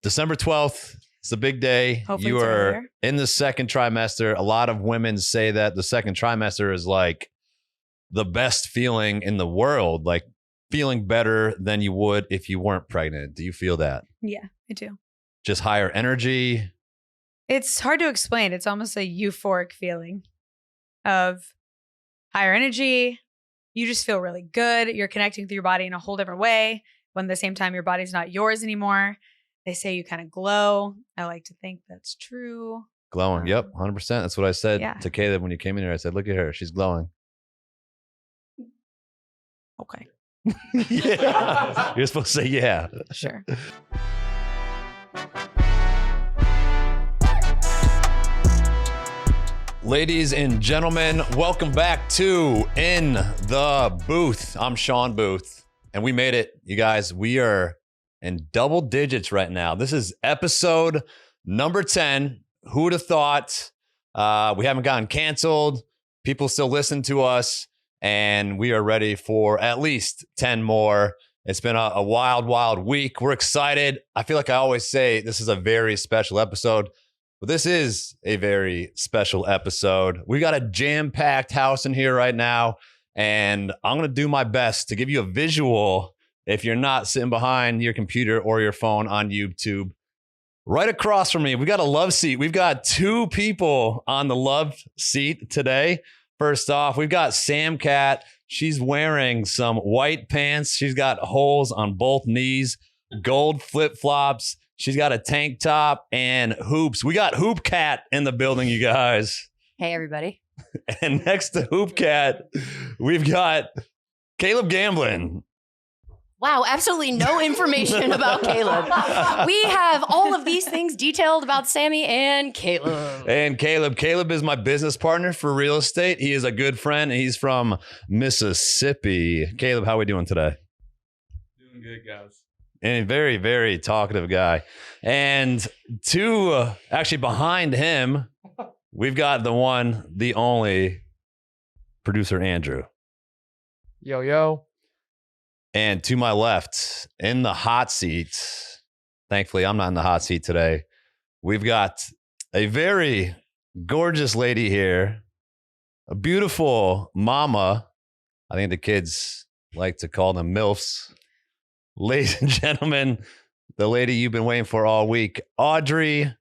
December 12th. It's a big day. Hopefully you it's are earlier. in the second trimester. A lot of women say that the second trimester is like the best feeling in the world, like feeling better than you would if you weren't pregnant. Do you feel that? Yeah, I do. Just higher energy? It's hard to explain. It's almost a euphoric feeling of higher energy. You just feel really good. You're connecting with your body in a whole different way. When at the same time, your body's not yours anymore. They say you kind of glow. I like to think that's true. Glowing. Yep. 100%. That's what I said to Caleb when you came in here. I said, look at her. She's glowing. Okay. Yeah. You're supposed to say yeah. Sure. Ladies and gentlemen, welcome back to In the Booth. I'm Shawn Booth, and we made it, you guys. We are in double digits right now. This is episode number 10. Who would have thought? We haven't gotten canceled. People still listen to us, and we are ready for at least 10 more. It's been a wild, wild week. We're excited. I feel like I always say this is a very special episode. But this is a very special episode. We got a jam-packed house in here right now, and I'm going to do my best to give you a visual if you're not sitting behind your computer or your phone on YouTube. Right across from me, we got a love seat. We've got two people on the love seat today. First off, we've got Sam Cat. She's wearing some white pants. She's got holes on both knees, gold flip-flops. She's got a tank top and hoops. We got Hoop Cat in the building, you guys. Hey, everybody. And next to Hoop Cat, we've got Caleb Gamblin. Wow, absolutely no information about Caleb. We have all of these things detailed about Sammy and Caleb. And Caleb is my business partner for real estate. He is a good friend, and he's from Mississippi. Caleb, how are we doing today? Doing good, guys. And a very, very talkative guy. And actually behind him, we've got the one, the only producer, Andrew. Yo, yo. And to my left, in the hot seat, thankfully I'm not in the hot seat today, we've got a very gorgeous lady here, a beautiful mama. I think the kids like to call them MILFs. Ladies and gentlemen, the lady you've been waiting for all week, Audrey,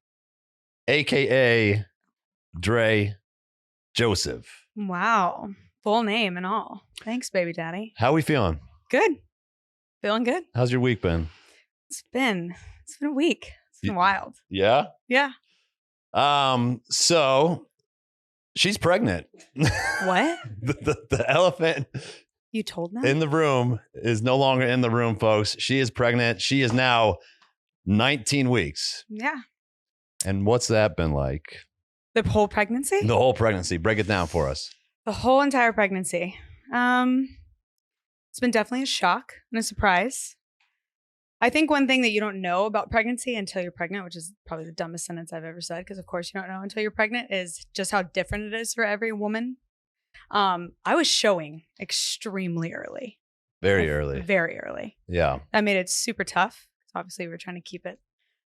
a.k.a. Dre Joseph. Wow. Full name and all. Thanks, baby daddy. How we feeling? Good. Feeling good. How's your week been? It's been a week. It's been wild. Yeah? Yeah. So she's pregnant. What? the elephant You told them? in the room is no longer in the room, folks. She is pregnant. She is now 19 weeks. Yeah. And what's that been like? The whole pregnancy? The whole pregnancy. Break it down for us. The whole entire pregnancy. It's been definitely a shock and a surprise. I think one thing that you don't know about pregnancy until you're pregnant, which is probably the dumbest sentence I've ever said, because of course you don't know until you're pregnant, is just how different it is for every woman. I was showing extremely early. Very early. Very early. Yeah. That made it super tough. Obviously, we're trying to keep it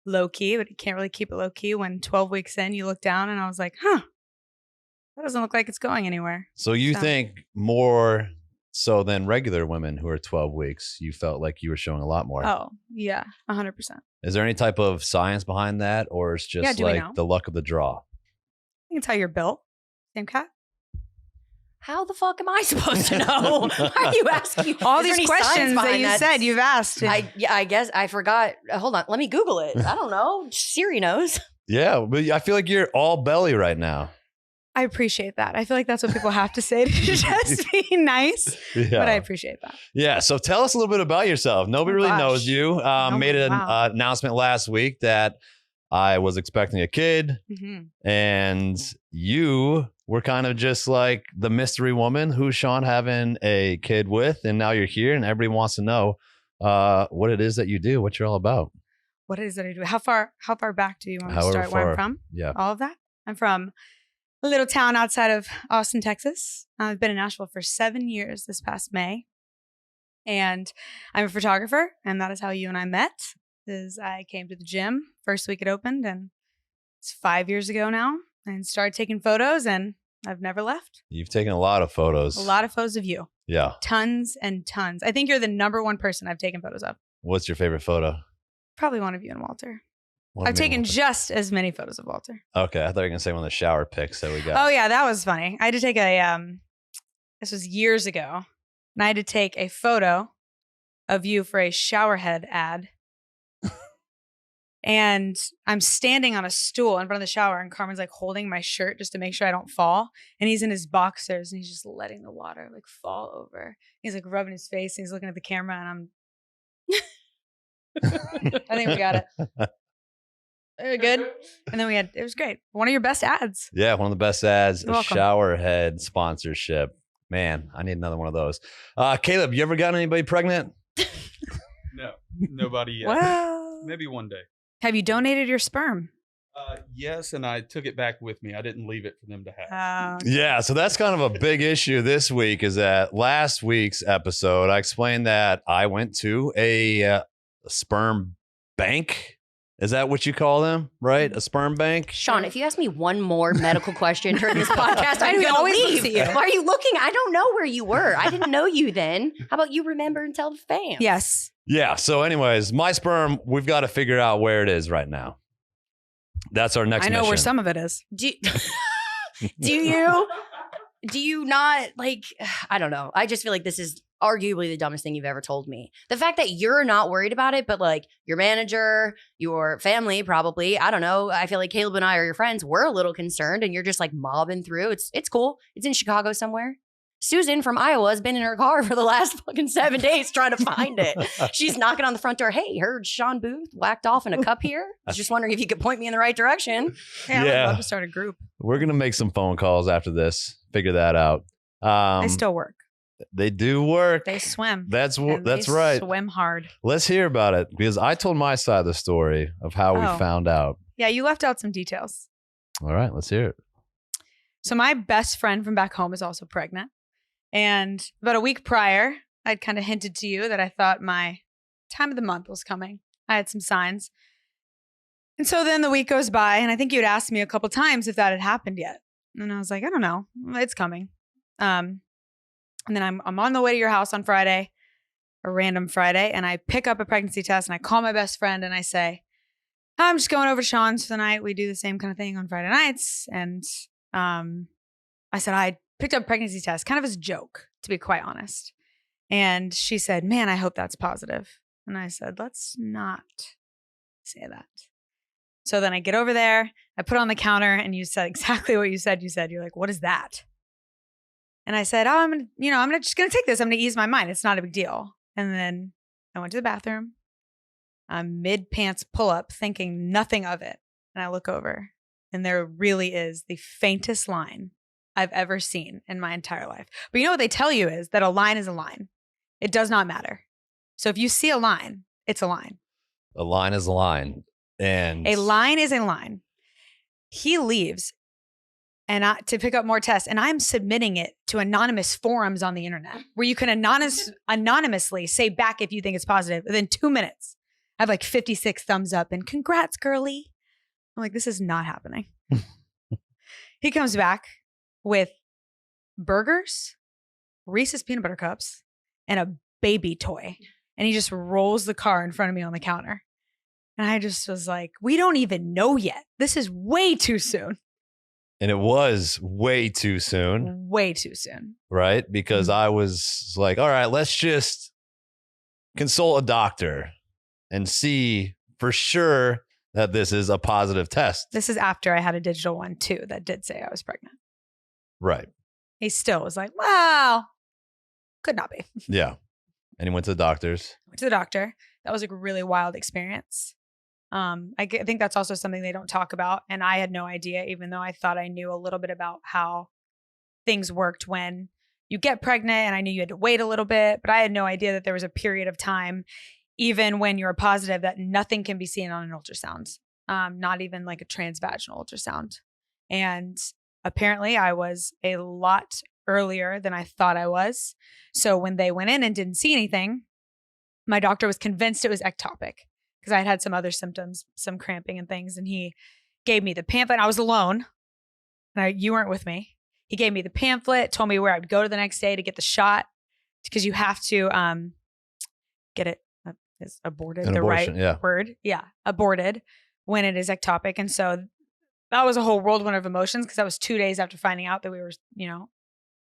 low key, but you can't really keep it low key when 12 weeks in, you look down and I was like, that doesn't look like it's going anywhere. So you think more so than regular women who are 12 weeks, you felt like you were showing a lot more. Oh, yeah, 100%. Is there any type of science behind that, or it's just like the luck of the draw? I think it's how you're built. Same cat. How the fuck am I supposed to know? Why are you asking? All these questions that you said you've asked. I guess I forgot. Hold on. Let me Google it. I don't know. Siri knows. Yeah, but I feel like you're all belly right now. I appreciate that. I feel like that's what people have to say to just be nice. Yeah. But I appreciate that. Yeah. So tell us a little bit about yourself. Nobody really knows you. Made an announcement last week that I was expecting a kid, and you were kind of just like the mystery woman who's Shawn having a kid with, and now you're here, and everybody wants to know what it is that you do, what you're all about. What it is that I do? How far back do you want me to start? Where I'm from? Yeah, all of that. I'm from a little town outside of Austin, Texas. I've been in Nashville for 7 years this past May, and I'm a photographer, and that is how you and I met. is I came to the gym first week it opened, and it's 5 years ago now, and started taking photos, and I've never left. You've taken a lot of photos. A lot of photos of you. Yeah. Tons and tons. I think you're the number one person I've taken photos of. What's your favorite photo? Probably one of you and Walter. One of I've me and taken Walter. just as many photos of Walter. Okay, I thought you were gonna say one of the shower pics that we got. Oh yeah, that was funny. I had to take this was years ago, and I had to take a photo of you for a shower head ad. And I'm standing on a stool in front of the shower, and Carmen's like holding my shirt just to make sure I don't fall. And he's in his boxers, and he's just letting the water like fall over. He's like rubbing his face, and he's looking at the camera, and I think we got it. Good. And then it was great. One of your best ads. Yeah, one of the best ads. You're A welcome. shower head sponsorship. Man, I need another one of those. Caleb, you ever got anybody pregnant? No, nobody yet. Wow. Maybe one day. Have you donated your sperm? Yes, and I took it back with me. I didn't leave it for them to have. Yeah, so that's kind of a big issue this week. Is that last week's episode, I explained that I went to a sperm bank. Is that what you call them, right? A sperm bank? Shawn, if you ask me one more medical question during this podcast, I'm We going to always leave. look at you. Why are you looking? I don't know where you were. I didn't know you then. How about you remember and tell the fans? Yes. Yeah, so anyways, my sperm, we've got to figure out where it is right now. That's our next I know mission. where some of it is. Do you not like, I don't know. I just feel like this is arguably the dumbest thing you've ever told me. The fact that you're not worried about it, but like your manager, your family, probably, I don't know. I feel like Caleb and I are your friends. We're a little concerned and you're just like mobbing through. It's cool. It's in Chicago somewhere. Susan from Iowa has been in her car for the last fucking 7 days trying to find it. She's knocking on the front door. Hey, heard Shawn Booth whacked off in a cup here. I was just wondering if you could point me in the right direction. Hey, I would Yeah. love to start a group. We're going to make some phone calls after this, figure that out. They still work. They do work. They swim. That's And that's they right. Swim hard. Let's hear about it because I told my side of the story of how we Oh. found out. Yeah, you left out some details. All right, let's hear it. So my best friend from back home is also pregnant. And about a week prior, I'd kind of hinted to you that I thought my time of the month was coming. I had some signs. And so then the week goes by, and I think you'd asked me a couple times if that had happened yet. And I was like, I don't know. It's coming. And then I'm on the way to your house on Friday, a random Friday, and I pick up a pregnancy test, and I call my best friend, and I say, I'm just going over to Shawn's for the night. We do the same kind of thing on Friday nights. And I said, I picked up a pregnancy test kind of as a joke, to be quite honest. And she said, man, I hope that's positive. And I said, let's not say that. So then I get over there, I put it on the counter, and you said exactly what you said. You said, you're like, what is that? And I said, oh, I'm just going to take this. I'm going to ease my mind. It's not a big deal. And then I went to the bathroom. I'm mid-pants pull-up, thinking nothing of it. And I look over, and there really is the faintest line I've ever seen in my entire life. But you know what they tell you is that a line is a line. It does not matter. So if you see a line, it's a line. A line is a line. And A line is a line. He leaves to pick up more tests, and I'm submitting it to anonymous forums on the internet where you can anonymously say back if you think it's positive. Within 2 minutes, I have like 56 thumbs up and congrats, girly. I'm like, this is not happening. He comes back with burgers, Reese's peanut butter cups, and a baby toy. And he just rolls the car in front of me on the counter. And I just was like, we don't even know yet. This is way too soon. And it was way too soon, Way too soon. right? Because I was like, all right, let's just consult a doctor and see for sure that this is a positive test. This is after I had a digital one too that did say I was pregnant. Right. He still was like, wow, could not be. Yeah. And he went to the doctors. Went to the doctor. That was a really wild experience. I think that's also something they don't talk about. And I had no idea, even though I thought I knew a little bit about how things worked when you get pregnant. And I knew you had to wait a little bit, but I had no idea that there was a period of time, even when you're positive, that nothing can be seen on an ultrasound, not even like a transvaginal ultrasound. And apparently I was a lot earlier than I thought I was. So when they went in and didn't see anything, my doctor was convinced it was ectopic because I had some other symptoms, some cramping and things. And he gave me the pamphlet. I was alone. And you weren't with me. He gave me the pamphlet, told me where I'd go to the next day to get the shot, because you have to get it. Is aborted An the abortion, right yeah. word? Yeah, aborted when it is ectopic. And so that was a whole whirlwind of emotions, because that was 2 days after finding out that we were,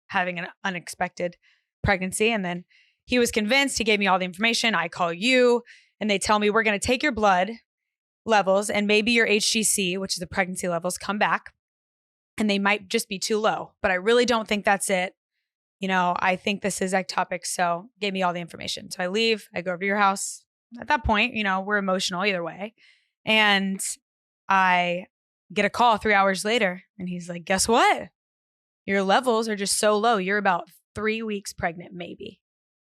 having an unexpected pregnancy. And then he was convinced. He gave me all the information. I call you and they tell me, we're going to take your blood levels and maybe your HGC, which is the pregnancy levels, come back. And they might just be too low, but I really don't think that's it. I think this is ectopic. So gave me all the information. So I leave, I go over to your house. At that point, we're emotional either way. And I get a call 3 hours later and he's like, guess what? Your levels are just so low. You're about 3 weeks pregnant, maybe.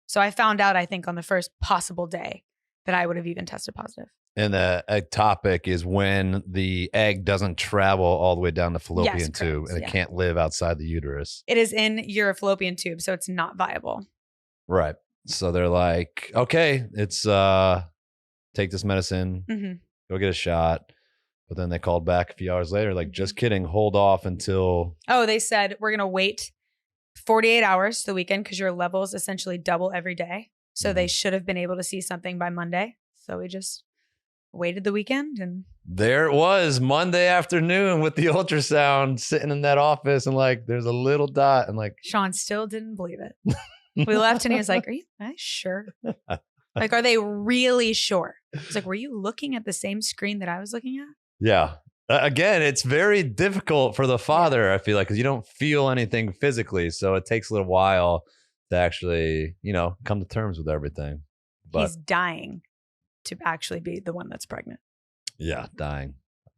So I found out, I think, on the first possible day that I would have even tested positive. And the ectopic is when the egg doesn't travel all the way down the fallopian Yes, tube, correct, and it yeah. can't live outside the uterus. It is in your fallopian tube, so it's not viable. Right. So they're like, okay, it's take this medicine, Mm-hmm. go get a shot. But then they called back a few hours later, like, just kidding, hold off until. Oh, they said, we're going to wait 48 hours the weekend because your levels essentially double every day. So they should have been able to see something by Monday. So we just waited the weekend, and There it was, Monday afternoon with the ultrasound, sitting in that office, and like, there's a little dot, and like, Shawn still didn't believe it. We left and he was like, are you guys sure? Like, are they really sure? It's like, were you looking at the same screen that I was looking at? yeah. Again, it's very difficult for the father, I feel like, because you don't feel anything physically. So it takes a little while to actually, come to terms with everything. But He's dying to actually be the one that's pregnant. yeah, dying.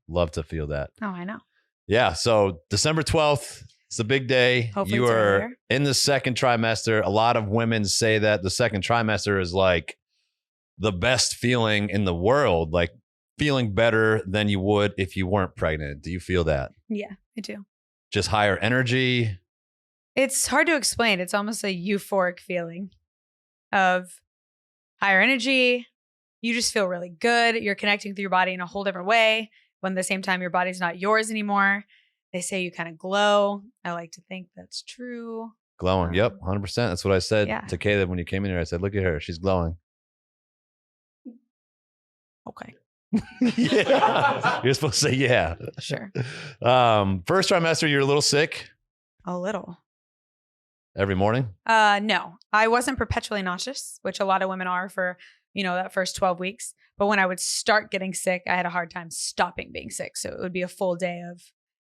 Love to feel that. Oh, I know. Yeah. So December 12th, it's a big day. Hopefully You it's are earlier. in the second trimester. A lot of women say that the second trimester is like the best feeling in the world, like feeling better than you would if you weren't pregnant. Do you feel that? Yeah, I do. Just higher energy? It's hard to explain. It's almost a euphoric feeling of higher energy. You just feel really good. You're connecting through your body in a whole different way. When at the same time, your body's not yours anymore. They say you kind of glow. I like to think that's true. Glowing. Yep. 100%. That's what I said Yeah. to Caleb when you came in here. I said, look at her. She's glowing. Okay, Yeah. You're supposed to say, yeah. sure. First trimester, you're a little sick A little. every morning. No, I wasn't perpetually nauseous, which a lot of women are for, that first 12 weeks. But when I would start getting sick, I had a hard time stopping being sick. So it would be a full day of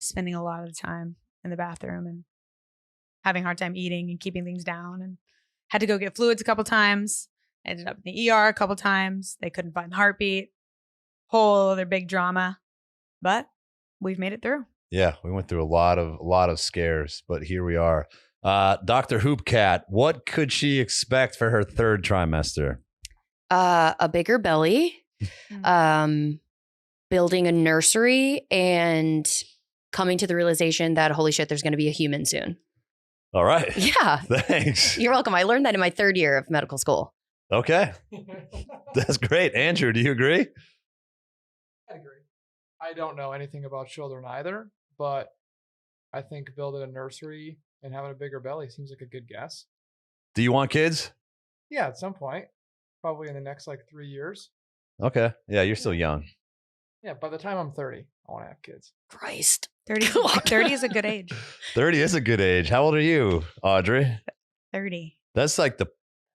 spending a lot of time in the bathroom and having a hard time eating and keeping things down, and had to go get fluids a couple times. Ended up in the ER a couple times. They couldn't find the heartbeat. Whole other big drama, but we've made it through. Yeah, we went through a lot of scares, but here we are. Dr. Hoopcat, what could she expect for her third trimester? A bigger belly, building a nursery, and coming to the realization that, holy shit, there's going to be a human soon. All right. Yeah. Thanks. You're welcome. I learned that in my third year of medical school. Okay. That's great. Andrew, do you agree? I agree. I don't know anything about children either, but I think building a nursery and having a bigger belly seems like a good guess. Do you want kids? Yeah, at some point, probably in the next 3 years. Okay. Yeah, you're still young. Yeah, by the time I'm 30, I want to have kids. Christ. 30 is a good age. 30 is a good age. How old are you, Audrey? 30. That's like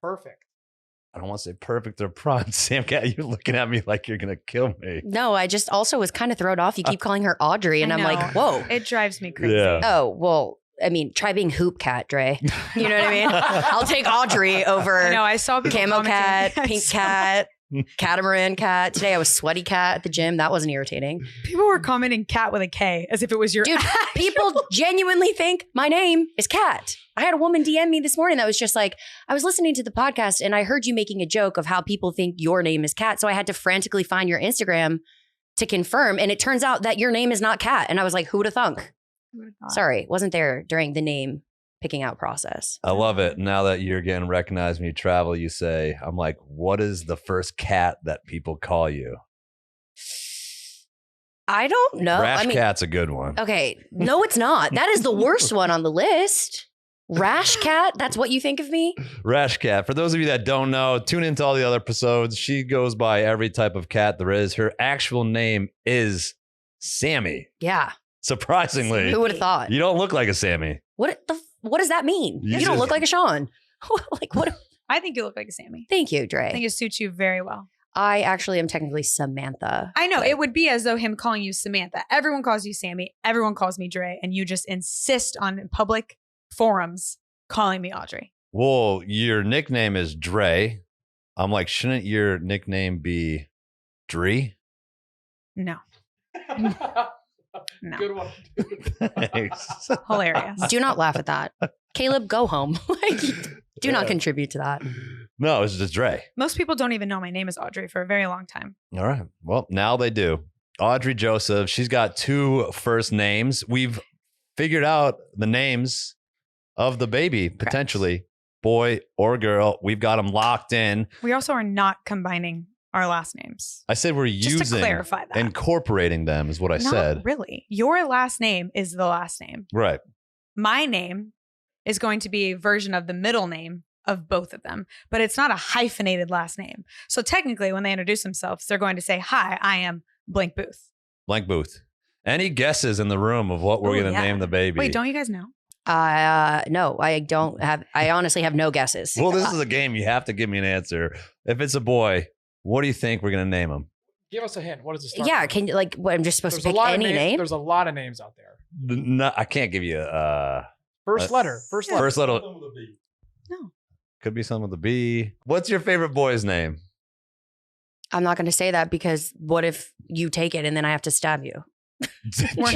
Perfect. I don't want to say perfect or prime. Sam, you're looking at me like you're going to kill me. No, I just also was kind of thrown off. You keep calling her Audrey, and I I'm know. like, whoa. It drives me crazy. Yeah. Oh, well, I mean, try being Hoop Cat, Dre. You know what I mean? I'll take Audrey over I know. I saw people Camo Cat, commenting. Pink Cat, Catamaran Cat. Today I was Sweaty Cat at the gym. That wasn't irritating. People were commenting cat with a K as if it was your Dude, people genuinely think my name is Cat. I had a woman DM me this morning that was just like, I was listening to the podcast and I heard you making a joke of how people think your name is Cat. So I had to frantically find your Instagram to confirm. And it turns out that your name is not Cat. And I was like, who would have thunk? Sorry, wasn't there during the name picking out process. I love it. Now that you're getting recognized when you travel, you say, I'm like, what is the first cat that people call you? I don't know. Rash I mean, cat's a good one. okay. No, it's not. That is the worst one on the list. Rash cat? That's what you think of me? Rash cat. For those of you that don't know, tune into all the other episodes. She goes by every type of cat there is. Her actual name is Sammy. Yeah. Surprisingly. Who would have thought? You don't look like a Sammy. What does that mean? You You don't just- look like a Shawn. Like what? I think you look like a Sammy. Thank you, I Dre. think it suits you very well. I actually am technically Samantha. I know but- it would be as though him calling you Samantha. Everyone calls you Sammy. Everyone calls me Dre, and you just insist on public forums calling me Audrey. Well, your nickname is Dre. I'm like, shouldn't your nickname be Dree? No, No. Good one. Thanks. hilarious. Do not laugh at that. Caleb, go home. Like, do not Yeah. contribute to that. No, it's just Dre. Most people don't even know my name is Audrey for a very long time. All right. Well, now they do. Audrey Joseph, she's got 2 first names. We've figured out the names of the baby, potentially boy or girl. We've got them locked in. We also are not combining our last names. I said we're Just to using, clarify that. incorporating them is what I Not said. really. Your last name is the last name. Right. My name is going to be a version of the middle name of both of them, but it's not a hyphenated last name. So technically, when they introduce themselves, they're going to say, "Hi, I am Blank Booth." Blank Booth. Any guesses in the room of what we're Oh, going to yeah. name the baby? Wait, don't you guys know? No, I don't have. I honestly have no guesses. Well, this is a game. You have to give me an answer. If it's a boy, what do you think we're going to name him? Give us a hint. What is the start? Yeah, can you like? What, I'm just supposed There's to a pick lot any of names. name? There's a lot of names out there. No, I can't give you First letter. First letter. first letter. No. Could be something with a B. What's your favorite boy's name? I'm not going to say that because what if you take it and then I have to stab you?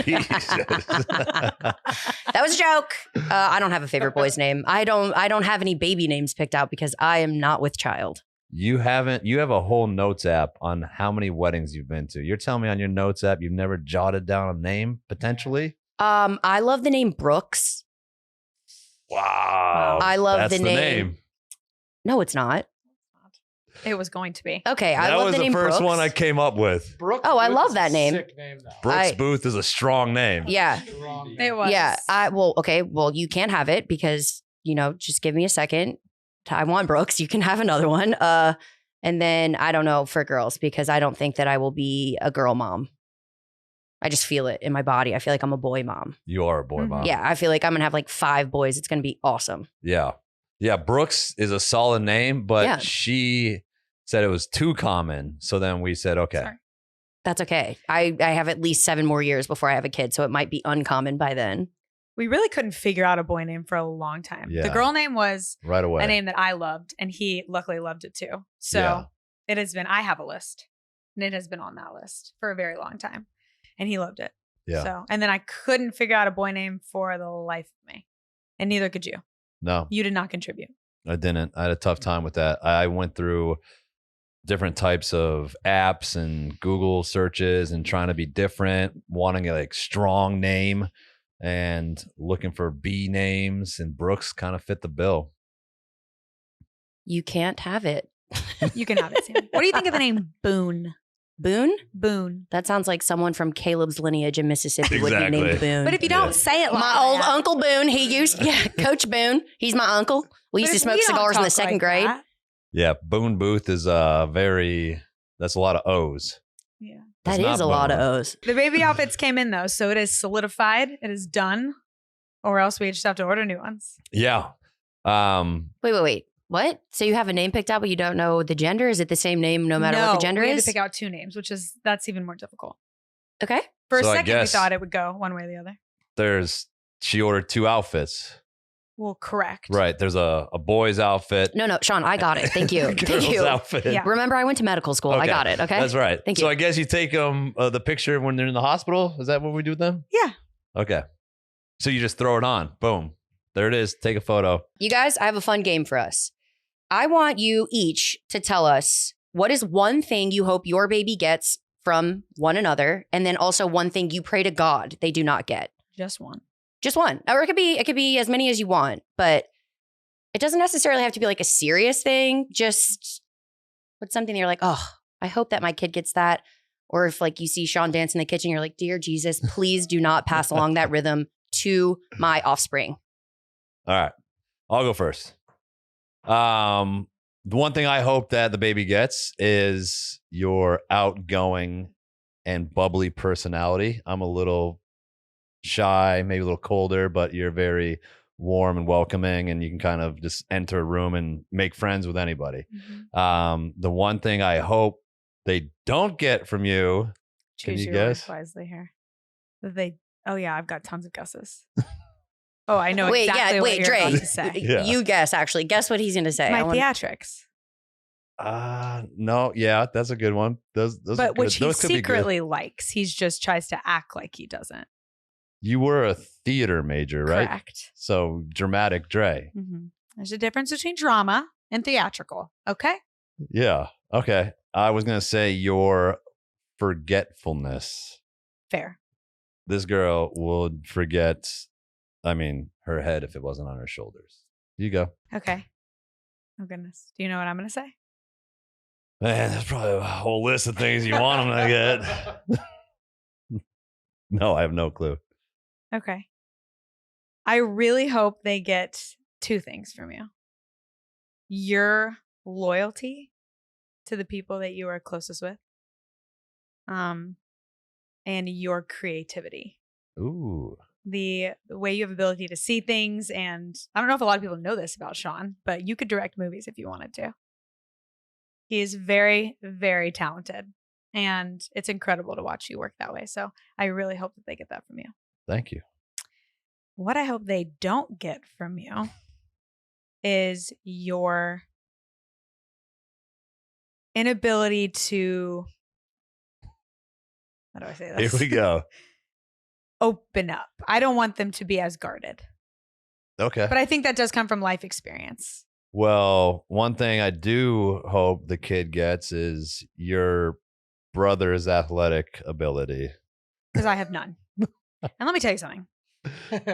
Jesus. That was a joke. I don't have a favorite boy's name. I don't have any baby names picked out because I am not with child. You have a whole notes app on how many weddings you've been to. You're telling me on your notes app you've never jotted down a name potentially? I love the name Brooks. Wow. I love That's the name. No, it's not. It was going to be. Okay, I That love was the the name first Brooks. one I came up with. Brooke Oh, I Booth love is that a name. Sick name though. Brooks I- Booth is a strong name. Yeah, Strong name. It was. yeah. Well, you can't have it because just give me a second. I want Brooks. You can have another one. And then I don't know for girls because I don't think that I will be a girl mom. I just feel it in my body. I feel like I'm a boy mom. You are a boy Mhm. mom. Yeah, I feel like I'm gonna have like 5 boys. It's gonna be awesome. Yeah. Yeah. Brooks is a solid name, but Yeah. she said it was too common. So then we said, okay. Sorry. That's okay. I have at least 7 more years before I have a kid, so it might be uncommon by then. We really couldn't figure out a boy name for a long time. Yeah. The girl name was Right away. a name that I loved, and he luckily loved it too. So Yeah. it has been, I have a list, and it has been on that list for a very long time, and he loved it. Yeah. So, and then I couldn't figure out a boy name for the life of me, and neither could you. No, You did not contribute. I didn't. I had a tough time with that. I went through different types of apps and Google searches and trying to be different, wanting a strong name and looking for B names, and Brooks kind of fit the bill. You can't have it. You can have it, Sam. What do you think of the name Boone? Boone? Boone. That sounds like someone from Caleb's lineage in Mississippi would be Exactly. named Boone. But if you Yeah. don't say it like my old that- Uncle Boone, Coach Boone. He's my uncle. We But used to if smoke you don't cigars in the talk second like grade. that- Yeah, Boone Booth is that's a lot of O's. Yeah. That It's is not a lot of Boone. O's. The baby outfits came in though, so it is solidified. It is done, or else we just have to order new ones. Yeah. Wait. What? So you have a name picked out, but you don't know the gender? Is it the same name no matter what the gender we had is? to pick out 2 names, that's even more difficult. Okay. For a So I second, we guess- thought it would go one way or the other. She ordered 2 outfits. Well, correct. Right. There's a boy's outfit. No, Sean, I got it. Thank you. Thank Girl's you. outfit. Yeah. Remember, I went to medical school. I Okay. got it. Okay. That's right. Thank so you. I guess you take them the picture when they're in the hospital. Is that what we do with them? Yeah. Okay. So you just throw it on. Boom. There it is. Take a photo. You guys, I have a fun game for us. I want you each to tell us what is one thing you hope your baby gets from one another, and then also one thing you pray to God they do not get. Just one. Just one. Or it could be as many as you want, but it doesn't necessarily have to be like a serious thing. Just what's something that you're like, oh, I hope that my kid gets that. Or if like you see Shawn dance in the kitchen, you're like, dear Jesus, please do not pass along that rhythm to my offspring. All right. I'll go first. The one thing I hope that the baby gets is your outgoing and bubbly personality. I'm a little shy, maybe a little colder, but you're very warm and welcoming, and you can kind of just enter a room and make friends with anybody. The one thing I hope they don't get from you, can Choose you your guess? words wisely here. Oh yeah, I've got tons of guesses. Oh, I know Wait, exactly yeah, what wait, you're Dre. about to say. Yeah. You guess, actually. Guess what he's going to say. My I want- theatrics. No, yeah, that's a good one. Those are But good. which he Those could be good. secretly likes. He just tries to act like he doesn't. You were a theater major, right? Correct. So dramatic Dre. There's a difference between drama and theatrical. Okay. Yeah. Okay. I was gonna say your forgetfulness. Fair. This girl would forget, her head if it wasn't on her shoulders. You go. Okay. Oh goodness. Do you know what I'm going to say? Man, that's probably a whole list of things you want them to get. No, I have no clue. Okay. I really hope they get two things from you. Your loyalty to the people that you are closest with. And your creativity. Ooh. The way you have ability to see things. And I don't know if a lot of people know this about Shawn, but you could direct movies if you wanted to. He is very, very talented. And it's incredible to watch you work that way. So I really hope that they get that from you. Thank you. What I hope they don't get from you is your inability to, how do I say this? Here we go. Open up. I don't want them to be as guarded. Okay. But I think that does come from life experience. Well, one thing I do hope the kid gets is your brother's athletic ability. Because I have none. And let me tell you something.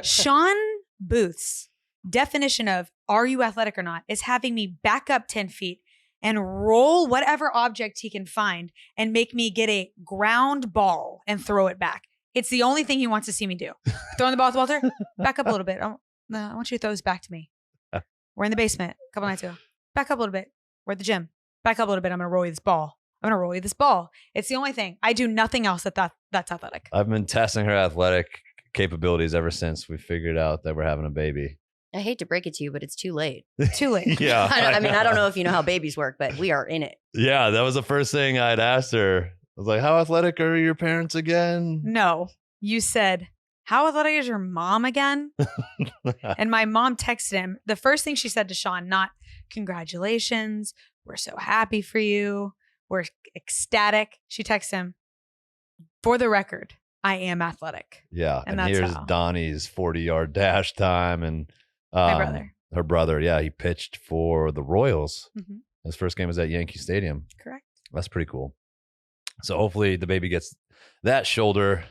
Shawn Booth's definition of are you athletic or not is having me back up 10 feet and roll whatever object he can find and make me get a ground ball and throw it back. It's the only thing he wants to see me do. Throwing the ball at Walter, back up a little bit. I want you to throw this back to me. We're in the basement a couple nights ago. Back up a little bit. We're at the gym. Back up a little bit. I'm going to roll you this ball. I'm going to roll you this ball. It's the only thing. I do nothing else that's athletic. I've been testing her athletic capabilities ever since we figured out that we're having a baby. I hate to break it to you, but it's too late. Too late. Yeah. I mean, I don't know if you know how babies work, but we are in it. Yeah, that was the first thing I'd asked her. I was like, how athletic are your parents again? No. You said, how athletic is your mom again? And my mom texted him. The first thing she said to Shawn, not congratulations. We're so happy for you. We're ecstatic. She texts him, for the record, I am athletic. Yeah. And And that's here's how. Donnie's 40-yard dash time. And My brother. her brother, yeah, he pitched for the Royals. Mhm. His first game was at Yankee Stadium. Correct. That's pretty cool. So hopefully the baby gets that shoulder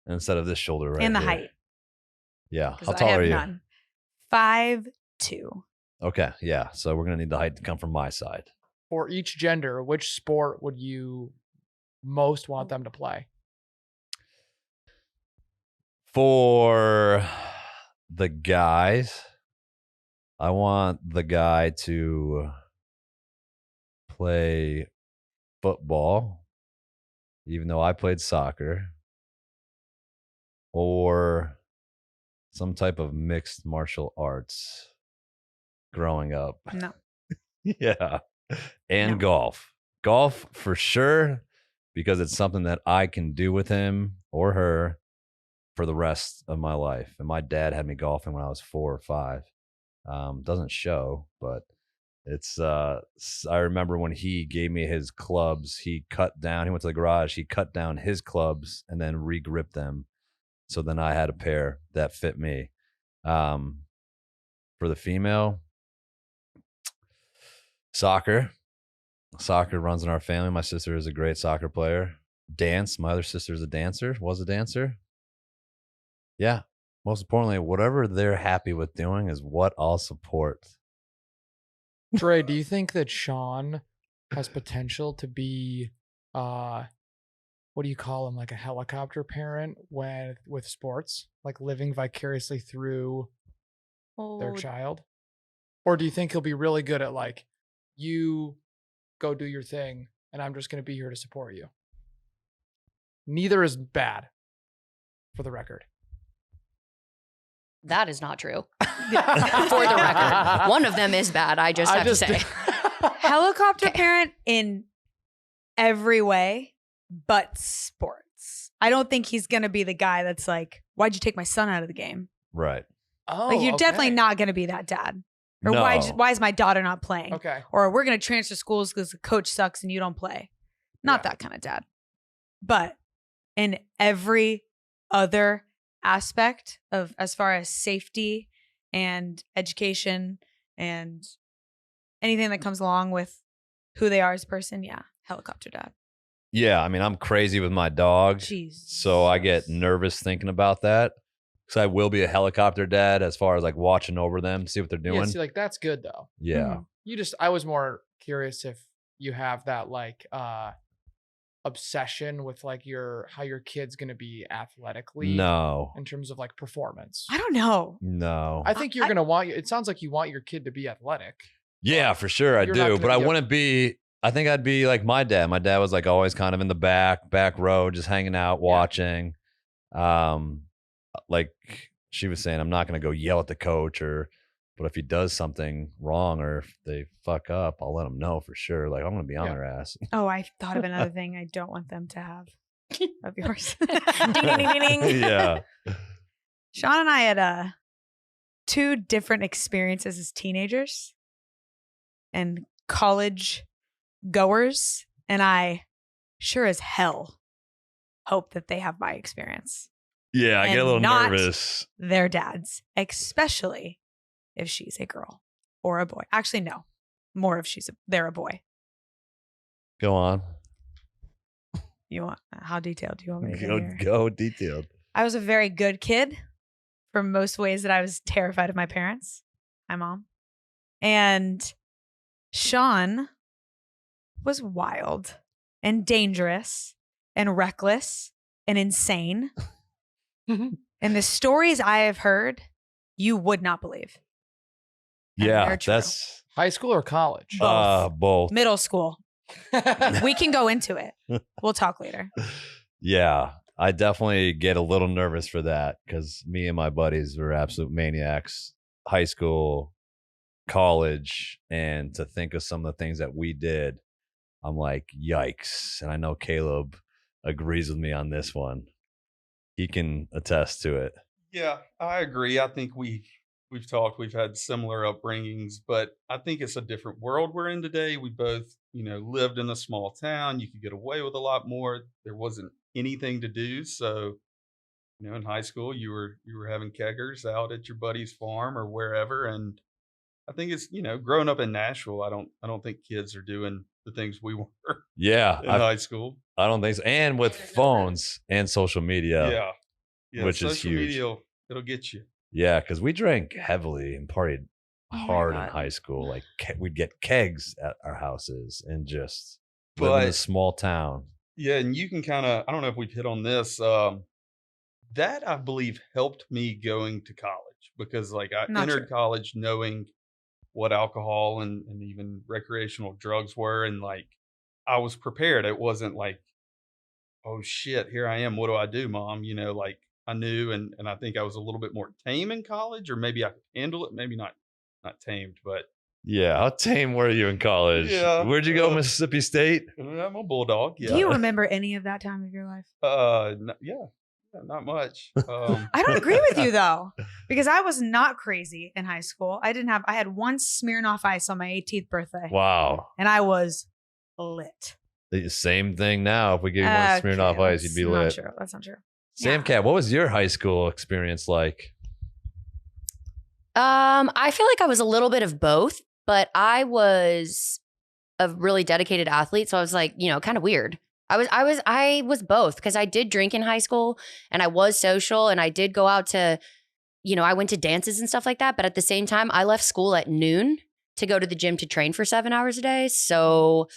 instead of this shoulder right And the here. height. Yeah. Because How I tall have are you? none. 5'2". Okay. Yeah. So we're going to need the height to come from my side. For each gender, which sport would you most want them to play? For the guys, I want the guy to play football, even though I played soccer, or some type of mixed martial arts growing up. No. Yeah. And No. golf. Golf for sure, because it's something that I can do with him or her for the rest of my life. And my dad had me golfing when I was 4 or 5. Doesn't show, but it's I remember when he gave me his clubs, he went to the garage, he cut down his clubs and then re-gripped them. So then I had a pair that fit me. For the female, soccer runs in our family. My sister is a great soccer player. Dance, my other sister is a dancer, was a dancer. Yeah. most importantly, whatever they're happy with doing is what I'll support. Dre, do you think that Shawn has potential to be, what do you call him, like a helicopter parent with sports, like living vicariously through their child? Or do you think he'll be really good at like, you go do your thing and I'm just going to be here to support you? Neither is bad, for the record. That is not true. For the record, one of them is bad. I have to say. Helicopter parent in every way, but sports. I don't think he's going to be the guy that's like, why'd you take my son out of the game? Right. Oh, Like, you're definitely not going to be that dad. Or No. why is my daughter not playing? Okay. Or we're going to transfer schools because the coach sucks and you don't play. Not Yeah. that kind of dad. But in every other aspect of as far as safety and education and anything that comes along with who they are as a person, yeah, helicopter dad. Yeah, I mean, I'm crazy with my dog, Jeez. so I get nervous thinking about that. Because I will be a helicopter dad as far as like watching over them, see what they're Yeah, doing. see, like that's good though. Yeah. I was more curious if you have that like obsession with like how your kid's gonna be athletically No. in terms of like performance. I don't know. No. I think you're gonna want it sounds like you want your kid to be athletic. Yeah, for sure I You're not do. gonna But I be a- wouldn't be, I think I'd be like my dad. My dad was like always kind of in the back row, just hanging out, watching. Like she was saying, I'm not going to go yell at the coach but if he does something wrong or if they fuck up, I'll let them know for sure. Like I'm going to be on Yeah. their ass. Oh, I thought of another thing I don't want them to have of yours. Ding, ding, ding, ding, ding. Yeah. Shawn and I had 2 different experiences as teenagers and college goers, and I sure as hell hope that they have my experience. Yeah, I get a And little not nervous. Their dads, especially if she's a girl or a boy. Actually, no, more if they're a boy. Go on. You want how detailed do you want me to get here? Go detailed. I was a very good kid for most ways that I was terrified of my parents, my mom. And Shawn was wild and dangerous and reckless and insane. And the stories I have heard, you would not believe. And Yeah, they're true. that's High school or college? both. Middle school. We can go into it. We'll talk later. Yeah, I definitely get a little nervous for that because me and my buddies were absolute maniacs. High school, college, and to think of some of the things that we did, I'm like, yikes. And I know Caleb agrees with me on this one. He can attest to it. Yeah, I agree. I think we've talked, we've had similar upbringings, but I think it's a different world we're in today. We both, lived in a small town. You could get away with a lot more. There wasn't anything to do. So, in high school, you were having keggers out at your buddy's farm or wherever. And I think it's, growing up in Nashville, I don't think kids are doing the things we were Yeah, in high school. I don't think so. And with phones and social media. Yeah. Which is social huge. media, it'll get you. Yeah, because we drank heavily and partied Oh my hard in God. high school. Like we'd get kegs at our houses and just live in a But- small town. Yeah, and you can kind of, I don't know if we've hit on this. That I believe helped me going to college because like I Not entered true. college knowing what alcohol and even recreational drugs were. And like I was prepared. It wasn't like, oh shit, here I am. What do I do, mom? Like I knew and I think I was a little bit more tame in college, or maybe I could handle it. Maybe not tamed, but Yeah, how tame were you in college? Yeah, Where'd you go, Mississippi State? I'm a bulldog. Yeah. Do you remember any of that time of your life? Yeah, not much. I don't agree with you though, because I was not crazy in high school. I had one Smirnoff Ice on my 18th birthday, Wow. and I was lit. The same thing now. If we gave you one Smirnoff Okay, Ice, you'd be that's lit. Not true. That's not true. Sam Yeah. Cat, what was your high school experience like? I feel like I was a little bit of both, but I was a really dedicated athlete, so I was like, kind of weird. I was both because I did drink in high school and I was social and I did go out to I went to dances and stuff like that. But at the same time, I left school at noon to go to the gym to train for 7 hours a day. So,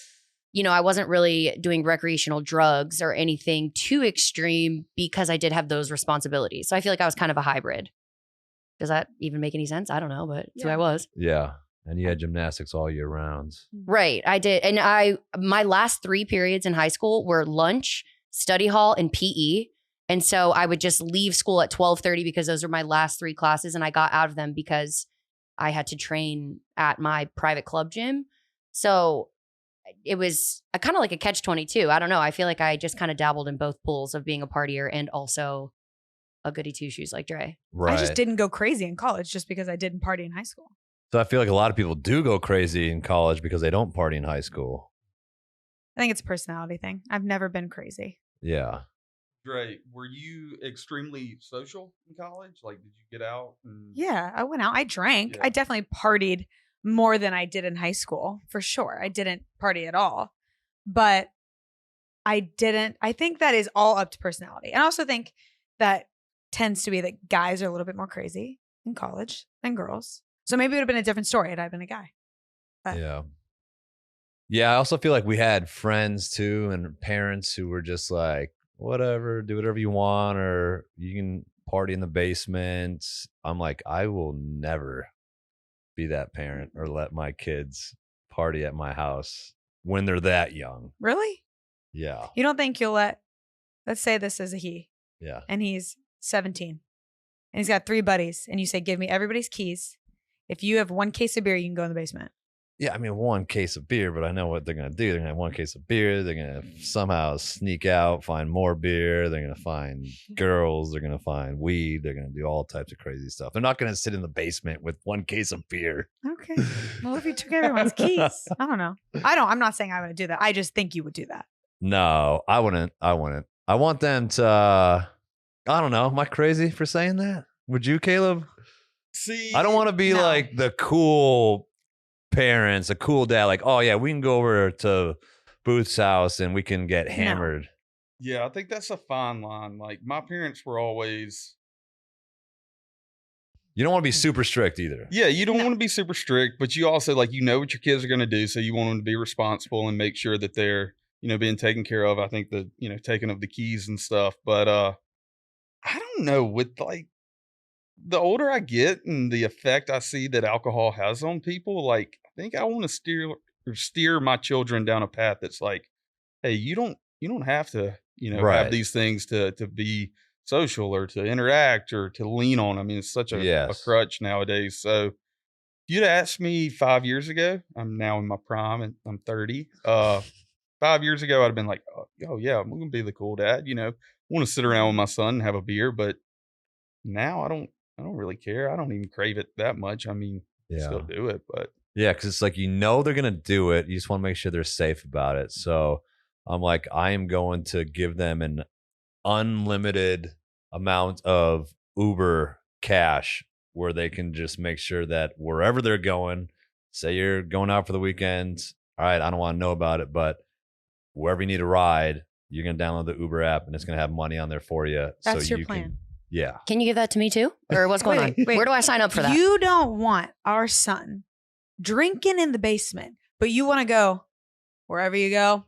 I wasn't really doing recreational drugs or anything too extreme because I did have those responsibilities. So I feel like I was kind of a hybrid. Does that even make any sense? I don't know, but it's who I was. Yeah. And you had gymnastics all year round. Right. I did. And my last 3 periods in high school were lunch, study hall, and PE. And so I would just leave school at 12:30 because those were my last 3 classes. And I got out of them because I had to train at my private club gym. So it was kind of like a catch-22. I don't know. I feel like I just kind of dabbled in both pools of being a partier and also a goody two-shoes like Dre. Right. I just didn't go crazy in college just because I didn't party in high school. So I feel like a lot of people do go crazy in college because they don't party in high school. I think it's a personality thing. I've never been crazy. Yeah. Dre, were you extremely social in college? Like, did you get out? Yeah, I went out. I drank. Yeah. I definitely partied more than I did in high school, for sure. I didn't party at all. But I think that is all up to personality. And I also think that tends to be that guys are a little bit more crazy in college than girls. So maybe it would have been a different story had I been a guy. But Yeah. Yeah. I also feel like we had friends too and parents who were just like, whatever, do whatever you want, or you can party in the basement. I'm like, I will never be that parent or let my kids party at my house when they're that young. Really? Yeah. You don't think you'll let's say this is a he, Yeah. and he's 17, and he's got 3 buddies, and you say, give me everybody's keys. If you have 1 case of beer, you can go in the basement. Yeah, I mean, 1 case of beer, but I know what they're going to do. They're going to have 1 case of beer. They're going to somehow sneak out, find more beer. They're going to find girls. They're going to find weed. They're going to do all types of crazy stuff. They're not going to sit in the basement with 1 case of beer. Okay. Well, if you took everyone's keys, I don't know. I'm not saying I would do that. I just think you would do that. No, I wouldn't. I want them to, I don't know. Am I crazy for saying that? Would you, Caleb? See, I don't want to be No. like the cool parents, a cool dad, like, oh yeah, we can go over to Booth's house and we can get hammered. Yeah, I think that's a fine line. Like, my parents were always, You don't want to be super strict either. yeah, you don't No. want to be super strict, but you also, like, what your kids are going to do. So you want them to be responsible and make sure that they're, being taken care of. I think the, taking of the keys and stuff. But I don't know, with like the older I get and the effect I see that alcohol has on people, like, I think I want to steer my children down a path that's like, hey, you don't have to, Right. have these things to be social or to interact or to lean on. I mean, it's such a Yes. crutch nowadays. So if you'd asked me 5 years ago, I'm now in my prime and I'm 30. 5 years ago, I'd have been like, oh yeah, I'm gonna be the cool dad. I want to sit around with my son and have a beer. But now I don't really care. I don't even crave it that much. I mean, Yeah. still do it, but Yeah, because it's like, they're going to do it. You just want to make sure they're safe about it. So I'm like, I am going to give them an unlimited amount of Uber cash where they can just make sure that wherever they're going, say you're going out for the weekend, all right, I don't want to know about it, but wherever you need a ride, you're going to download the Uber app and it's going to have money on there for you. That's so your you plan. Can, yeah. Can you give that to me too? Or what's going on? Wait. Where do I sign up for that? You don't want our son drinking in the basement, but you want to go wherever you go.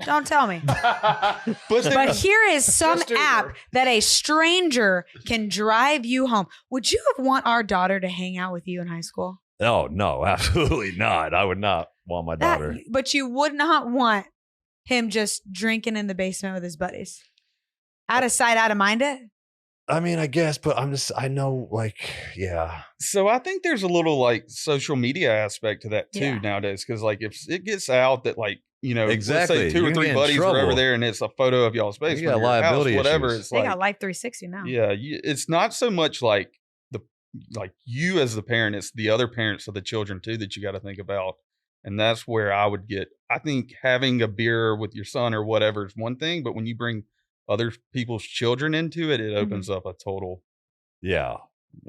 Don't tell me. But here is some Just Uber. app that a stranger can drive you home. Would you want our daughter to hang out with you in high school? Oh, no, absolutely not. I would not want my daughter. But you would not want him just drinking in the basement with his buddies. Out of sight, out of mind it? I mean, I guess, but I know, like, yeah. so I think there's a little like social media aspect to that too Yeah. nowadays. Cause like if it gets out that like, Exactly. let's say 2 You or can 3 get in buddies are over trouble. there and it's a photo of y'all's basement, got or your house, liability whatever. issues. It's They like, got Life 360 now. yeah, it's not so much like you as the parent, it's the other parents of the children too that you got to think about. And that's where I think having a beer with your son or whatever is one thing, but when you bring other people's children into it, it opens up a total. Yeah.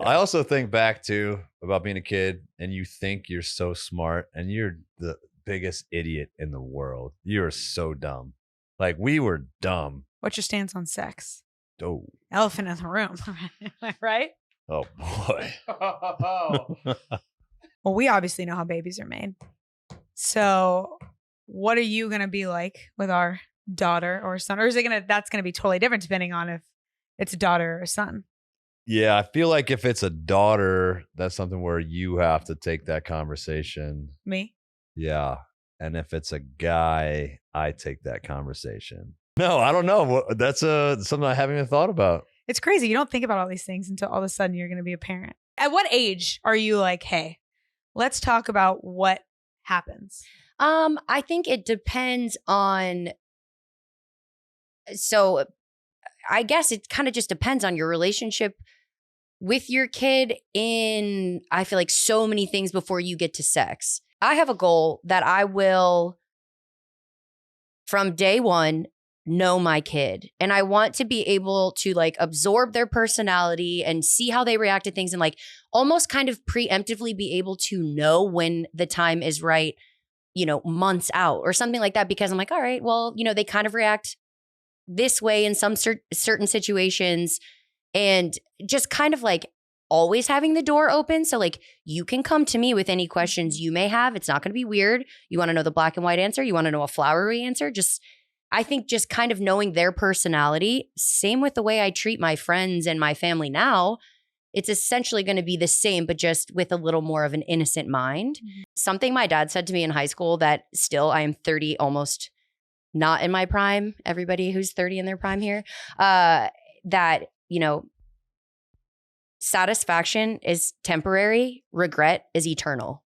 I also think back to about being a kid and you think you're so smart and you're the biggest idiot in the world. You're so dumb. Like, we were dumb. What's your stance on sex? Oh, Elephant in the room. Right? Oh boy. Well, we obviously know how babies are made. So what are you going to be like with our daughter or son? Or is it that's going to be totally different depending on if it's a daughter or a son? Yeah, I feel like if it's a daughter, that's something where you have to take that conversation. Me? Yeah. And if it's a guy, I take that conversation. No, I don't know. That's something I haven't even thought about. It's crazy. You don't think about all these things until all of a sudden you're going to be a parent. At what age are you like, hey, let's talk about what happens? I think it depends on. So I guess it kind of just depends on your relationship with your kid in, I feel like, so many things before you get to sex. I have a goal that I will, from day one, know my kid. And I want to be able to like absorb their personality and see how they react to things and like almost kind of preemptively be able to know when the time is right, months out or something like that. Because I'm like, all right, well, they kind of react this way in some certain situations, and just kind of like always having the door open. So like you can come to me with any questions you may have. It's not going to be weird. You want to know the black and white answer? You want to know a flowery answer? I think just kind of knowing their personality, same with the way I treat my friends and my family now, it's essentially going to be the same, but just with a little more of an innocent mind. Mm-hmm. Something my dad said to me in high school that still I am 30, almost not in my prime, everybody who's 30 in their prime here, that, satisfaction is temporary, regret is eternal.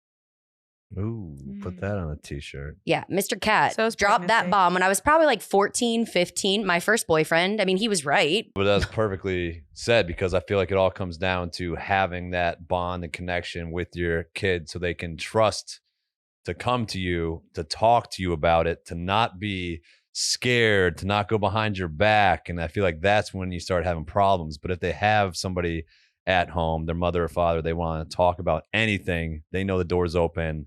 Ooh, put that on a t-shirt. Yeah, Mr. Cat So dropped that bomb when I was probably like 14, 15. My first boyfriend, I mean, he was right. But that's perfectly said, because I feel like it all comes down to having that bond and connection with your kid so they can trust to come to you, to talk to you about it, to not be scared, to not go behind your back. And I feel like that's when you start having problems. But if they have somebody at home, their mother or father, they want to talk about anything, they know the door's open,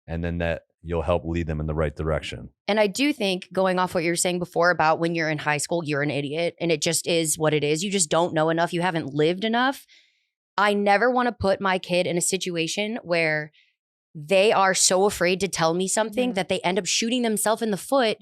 and then that you'll help lead them in the right direction. And I do think, going off what you were saying before about when you're in high school, you're an idiot and it just is what it is. You just don't know enough. You haven't lived enough. I never want to put my kid in a situation where they are so afraid to tell me something that they end up shooting themselves in the foot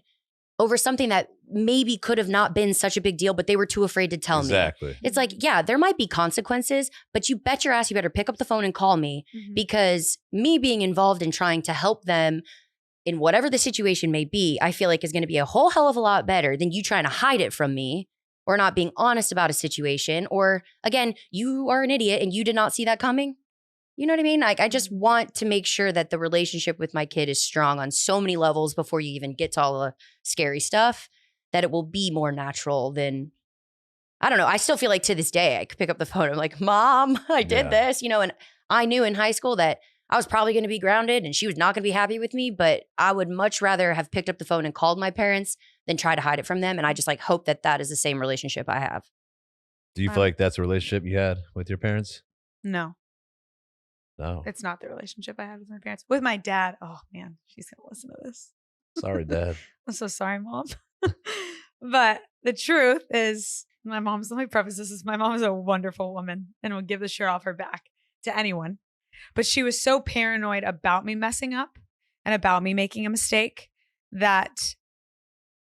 over something that maybe could have not been such a big deal, but they were too afraid to tell me. Exactly. It's like, yeah, there might be consequences, but you bet your ass you better pick up the phone and call me, because me being involved in trying to help them in whatever the situation may be, I feel like is going to be a whole hell of a lot better than you trying to hide it from me or not being honest about a situation. Or again, you are an idiot and you did not see that coming. You know what I mean? Like, I just want to make sure that the relationship with my kid is strong on so many levels before you even get to all the scary stuff, that it will be more natural than, I don't know. I still feel like to this day, I could pick up the phone and I'm like, Mom, I did this, and I knew in high school that I was probably going to be grounded and she was not going to be happy with me, but I would much rather have picked up the phone and called my parents than try to hide it from them. And I just like hope that that is the same relationship I have. Do you feel like that's a relationship you had with your parents? No. No. It's not the relationship I had with my parents. With my dad, oh man, she's going to listen to this. Sorry, Dad. I'm so sorry, Mom. But the truth is, let me preface this, my mom is a wonderful woman and will give the shirt off her back to anyone. But she was so paranoid about me messing up and about me making a mistake that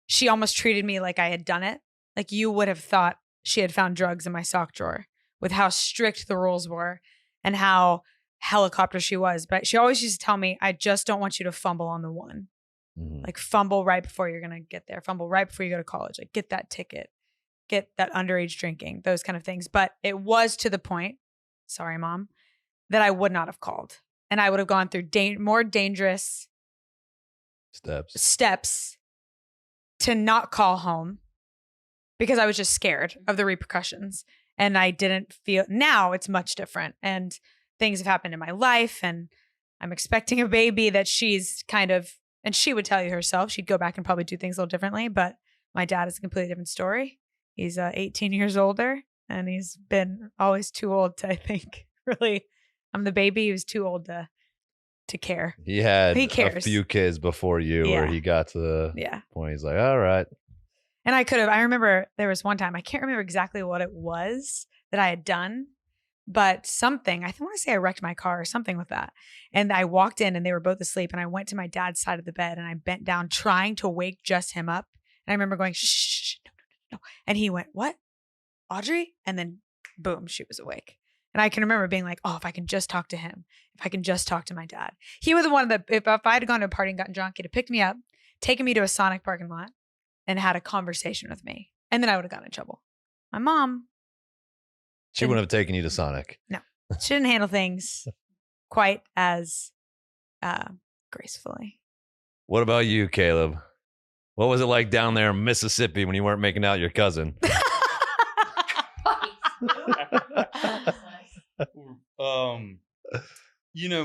she almost treated me like I had done it. Like you would have thought she had found drugs in my sock drawer, with how strict the rules were and how helicopter she was. But she always used to tell me, I just don't want you to fumble on the one. Like fumble right before you're going to get there. Fumble right before you go to college. Like get that ticket, get that underage drinking, those kind of things. But it was to the point, sorry, Mom, that I would not have called. And I would have gone through more dangerous steps to not call home, because I was just scared of the repercussions. And I didn't feel, now it's much different. And things have happened in my life. And I'm expecting a baby that she's kind of, and she would tell you herself, she'd go back and probably do things a little differently. But my dad is a completely different story. He's 18 years older, and he's been always too old to, I think, really, I'm the baby. He was too old to care. He had a few kids before you, where he got to the point. He's like, all right. And I remember there was one time, I can't remember exactly what it was that I had done, but something, I want to say I wrecked my car or something with that. And I walked in and they were both asleep. And I went to my dad's side of the bed and I bent down trying to wake just him up. And I remember going, shh, shh, shh, no. And he went, what? Audrey? And then boom, she was awake. And I can remember being like, oh, if I can just talk to him, if I can just talk to my dad. He was the one that, if I had gone to a party and gotten drunk, he'd have picked me up, taken me to a Sonic parking lot and had a conversation with me. And then I would have gotten in trouble. My mom. She wouldn't have taken you to Sonic. No, she didn't handle things quite as gracefully. What about you, Caleb? What was it like down there in Mississippi when you weren't making out your cousin?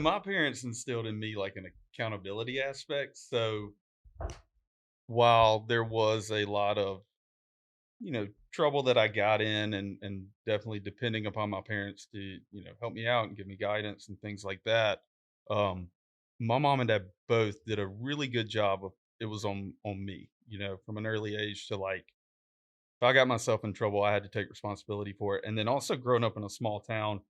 My parents instilled in me like an accountability aspect. So while there was a lot of, trouble that I got in and definitely depending upon my parents to, help me out and give me guidance and things like that. My mom and dad both did a really good job of it was on me, from an early age to like if I got myself in trouble, I had to take responsibility for it. And then also growing up in a small town,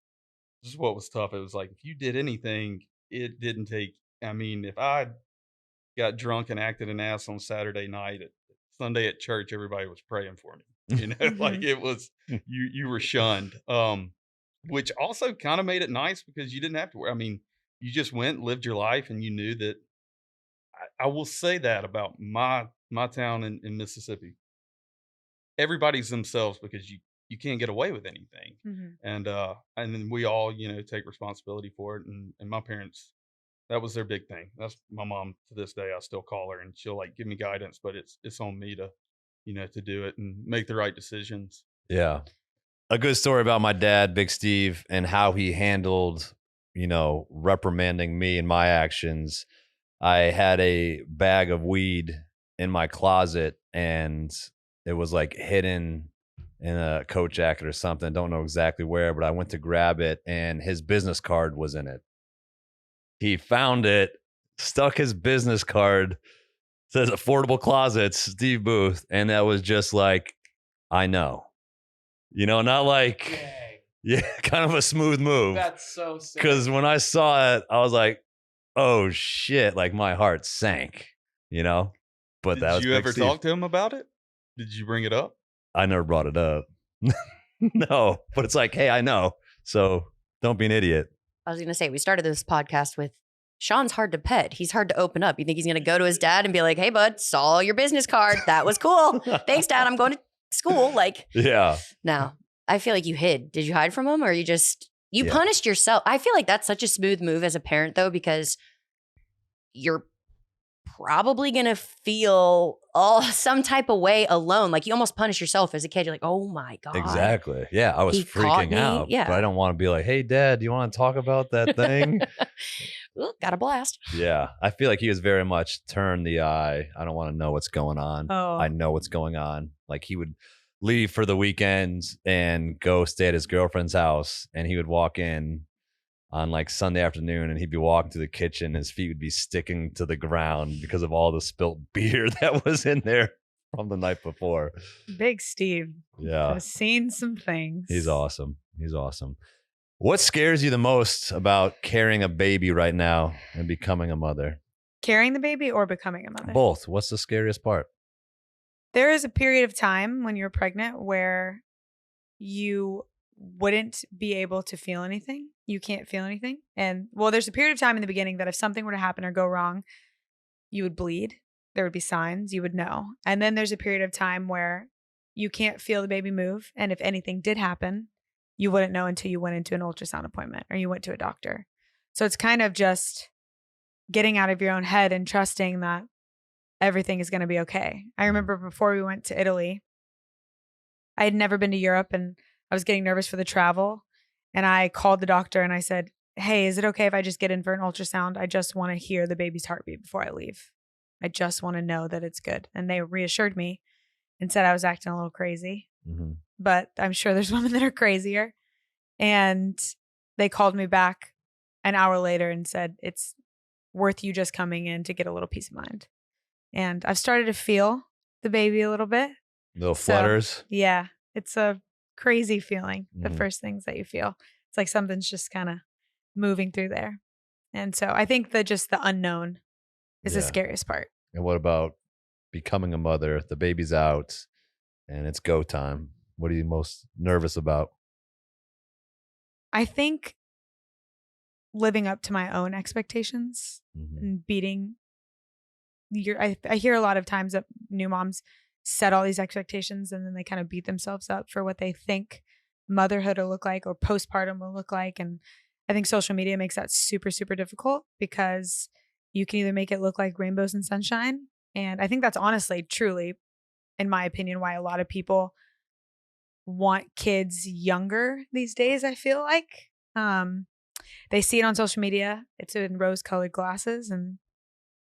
this is what was tough. It was like if you did anything, it didn't take if I got drunk and acted an ass on Saturday night, Sunday at church, everybody was praying for me. Like it was you were shunned. Which also kind of made it nice because you didn't have to worry. You just went, lived your life, and you knew that I will say that about my town in Mississippi. Everybody's themselves because you can't get away with anything. And then we all, take responsibility for it. And my parents, that was their big thing. That's my mom to this day. I still call her and she'll like give me guidance, but it's on me to, to do it and make the right decisions. Yeah. A good story about my dad, Big Steve, and how he handled, reprimanding me and my actions. I had a bag of weed in my closet and it was like hidden in a coat jacket or something. Don't know exactly where, but I went to grab it and his business card was in it. He found it, stuck his business card, says Affordable Closets, Steve Booth. And that was just like, I know, not like, yeah, kind of a smooth move. That's so sick. Because when I saw it, I was like, oh shit, like my heart sank, But that was Did you Big ever Steve. talk to him about it? Did you bring it up? I never brought it up. No, but it's like, hey, I know. So don't be an idiot. I was going to say, we started this podcast with Shawn's hard to pet. He's hard to open up. You think he's going to go to his dad and be like, hey, bud, saw your business card. That was cool. Thanks, Dad. I'm going to school. Like, Yeah. no, I feel like you hid. Did you hide from him or you punished yourself? I feel like that's such a smooth move as a parent, though, because you're probably going to feel some type of way alone. Like you almost punish yourself as a kid. You're like, oh my God. Exactly. Yeah. I was He caught freaking me. out. Yeah. But I don't want to be like, hey, Dad, do you want to talk about that thing? Ooh, got a blast. Yeah. I feel like he was very much turn the eye. I don't want to know what's going on. Oh. I know what's going on. Like he would leave for the weekends and go stay at his girlfriend's house. And he would walk in on like Sunday afternoon and he'd be walking to the kitchen. His feet would be sticking to the ground because of all the spilt beer that was in there from the night before. Big Steve. Yeah. I've seen some things. He's awesome. He's awesome. What scares you the most about carrying a baby right now and becoming a mother? Carrying the baby or becoming a mother? Both. What's the scariest part? There is a period of time when you're pregnant where you wouldn't be able to feel anything. You can't feel anything. And there's a period of time in the beginning that if something were to happen or go wrong, you would bleed. There would be signs. You would know. And then there's a period of time where you can't feel the baby move. And if anything did happen, you wouldn't know until you went into an ultrasound appointment or you went to a doctor. So it's kind of just getting out of your own head and trusting that everything is going to be okay. I remember before we went to Italy, I had never been to Europe and I was getting nervous for the travel. And I called the doctor and I said, hey, is it okay if I just get in for an ultrasound? I just want to hear the baby's heartbeat before I leave. I just want to know that it's good. And they reassured me and said I was acting a little crazy. Mm-hmm. But I'm sure there's women that are crazier. And they called me back an hour later and said, it's worth you just coming in to get a little peace of mind. And I've started to feel the baby a little bit. Little flutters. Yeah, it's a crazy feeling, the Mhm. first things that you feel. It's like something's just kind of moving through there. And so I think that just the unknown is the Yeah. scariest part. And what about becoming a mother? The baby's out and it's go time. What are you most nervous about? I think living up to my own expectations and beating I hear a lot of times that new moms set all these expectations and then they kind of beat themselves up for what they think motherhood will look like or postpartum will look like. And I think social media makes that super, super difficult because you can either make it look like rainbows and sunshine. And I think that's honestly, truly, in my opinion, why a lot of people want kids younger these days, I feel like. They see it on social media. It's in rose-colored glasses and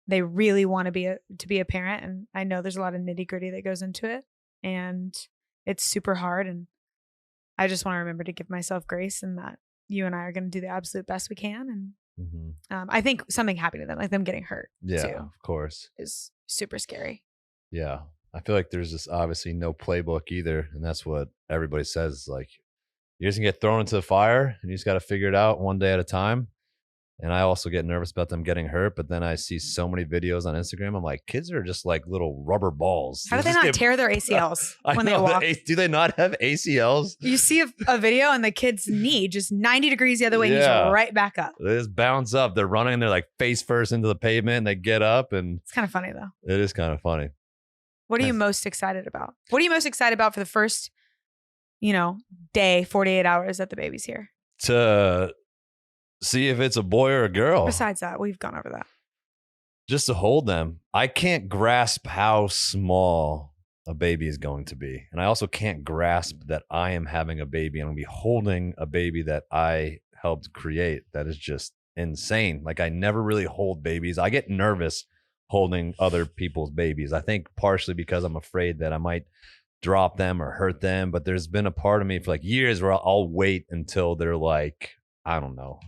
they really want to be a parent. And I know there's a lot of nitty-gritty that goes into it. And it's super hard. And I just want to remember to give myself grace and that you and I are going to do the absolute best we can. And I think something happening to them, like them getting hurt too, of course, is super scary. Yeah. I feel like there's just obviously no playbook either. And that's what everybody says. Like, you're just gonna get thrown into the fire and you just got to figure it out one day at a time. And I also get nervous about them getting hurt. But then I see so many videos on Instagram. I'm like, kids are just like little rubber balls. How do they not tear their ACLs when they walk? Do they not have ACLs? You see a video and the kid's knee just 90 degrees the other way and he's right back up. They just bounce up. They're running. They're like face first into the pavement and they get up. And it's kind of funny though. It is kind of funny. What are you most excited about? What are you most excited about for the first, day, 48 hours that the baby's here? To see if it's a boy or a girl. Besides that, we've gone over that. Just to hold them. I can't grasp how small a baby is going to be. And I also can't grasp that I am having a baby and I'm going to be holding a baby that I helped create. That is just insane. Like, I never really hold babies. I get nervous holding other people's babies. I think partially because I'm afraid that I might drop them or hurt them. But there's been a part of me for like years where I'll wait until they're like, I don't know,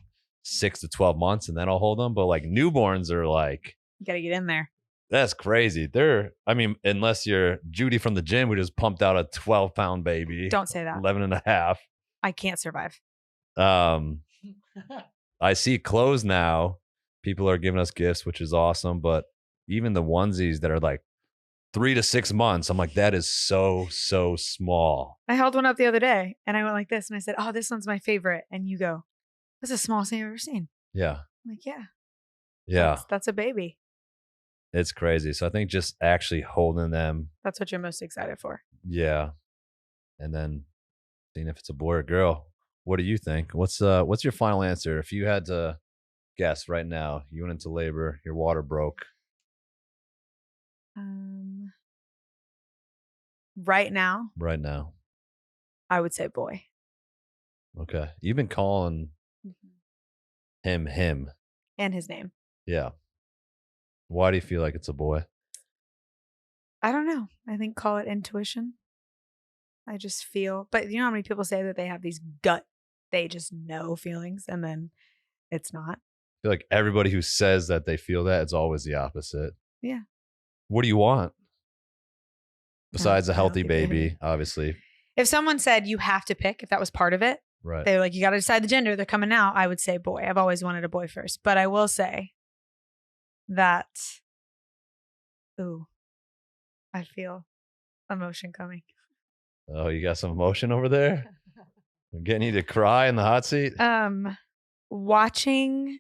6 to 12 months and then I'll hold them. But like newborns are like, you got to get in there. That's crazy. Unless you're Judy from the gym, who just pumped out a 12-pound baby. Don't say that. 11 and a half. I can't survive. I see clothes now. People are giving us gifts, which is awesome. But even the onesies that are like 3 to 6 months, I'm like, that is so small. I held one up the other day and I went like this and I said, oh, this one's my favorite. And you go, that's the smallest thing I've ever seen. Yeah. I'm like, yeah. Yeah. That's a baby. It's crazy. So I think just actually holding them. That's what you're most excited for. Yeah. And then seeing if it's a boy or girl. What do you think? What's your final answer? If you had to guess right now, you went into labor, your water broke. Right now, I would say boy. Okay. You've been calling him and his name. Yeah. Why do you feel like it's a boy? I don't know. I think call it intuition. I just feel, but you know how many people say that they have these they just know feelings and then it's not. I feel like everybody who says that they feel that, it's always the opposite. Yeah. What do you want? Besides a healthy baby, obviously. If someone said you have to pick, if that was part of it, right? They're like, you got to decide the gender. They're coming out. I would say boy. I've always wanted a boy first, but I will say that, I feel emotion coming. Oh, you got some emotion over there? I'm getting you to cry in the hot seat? Watching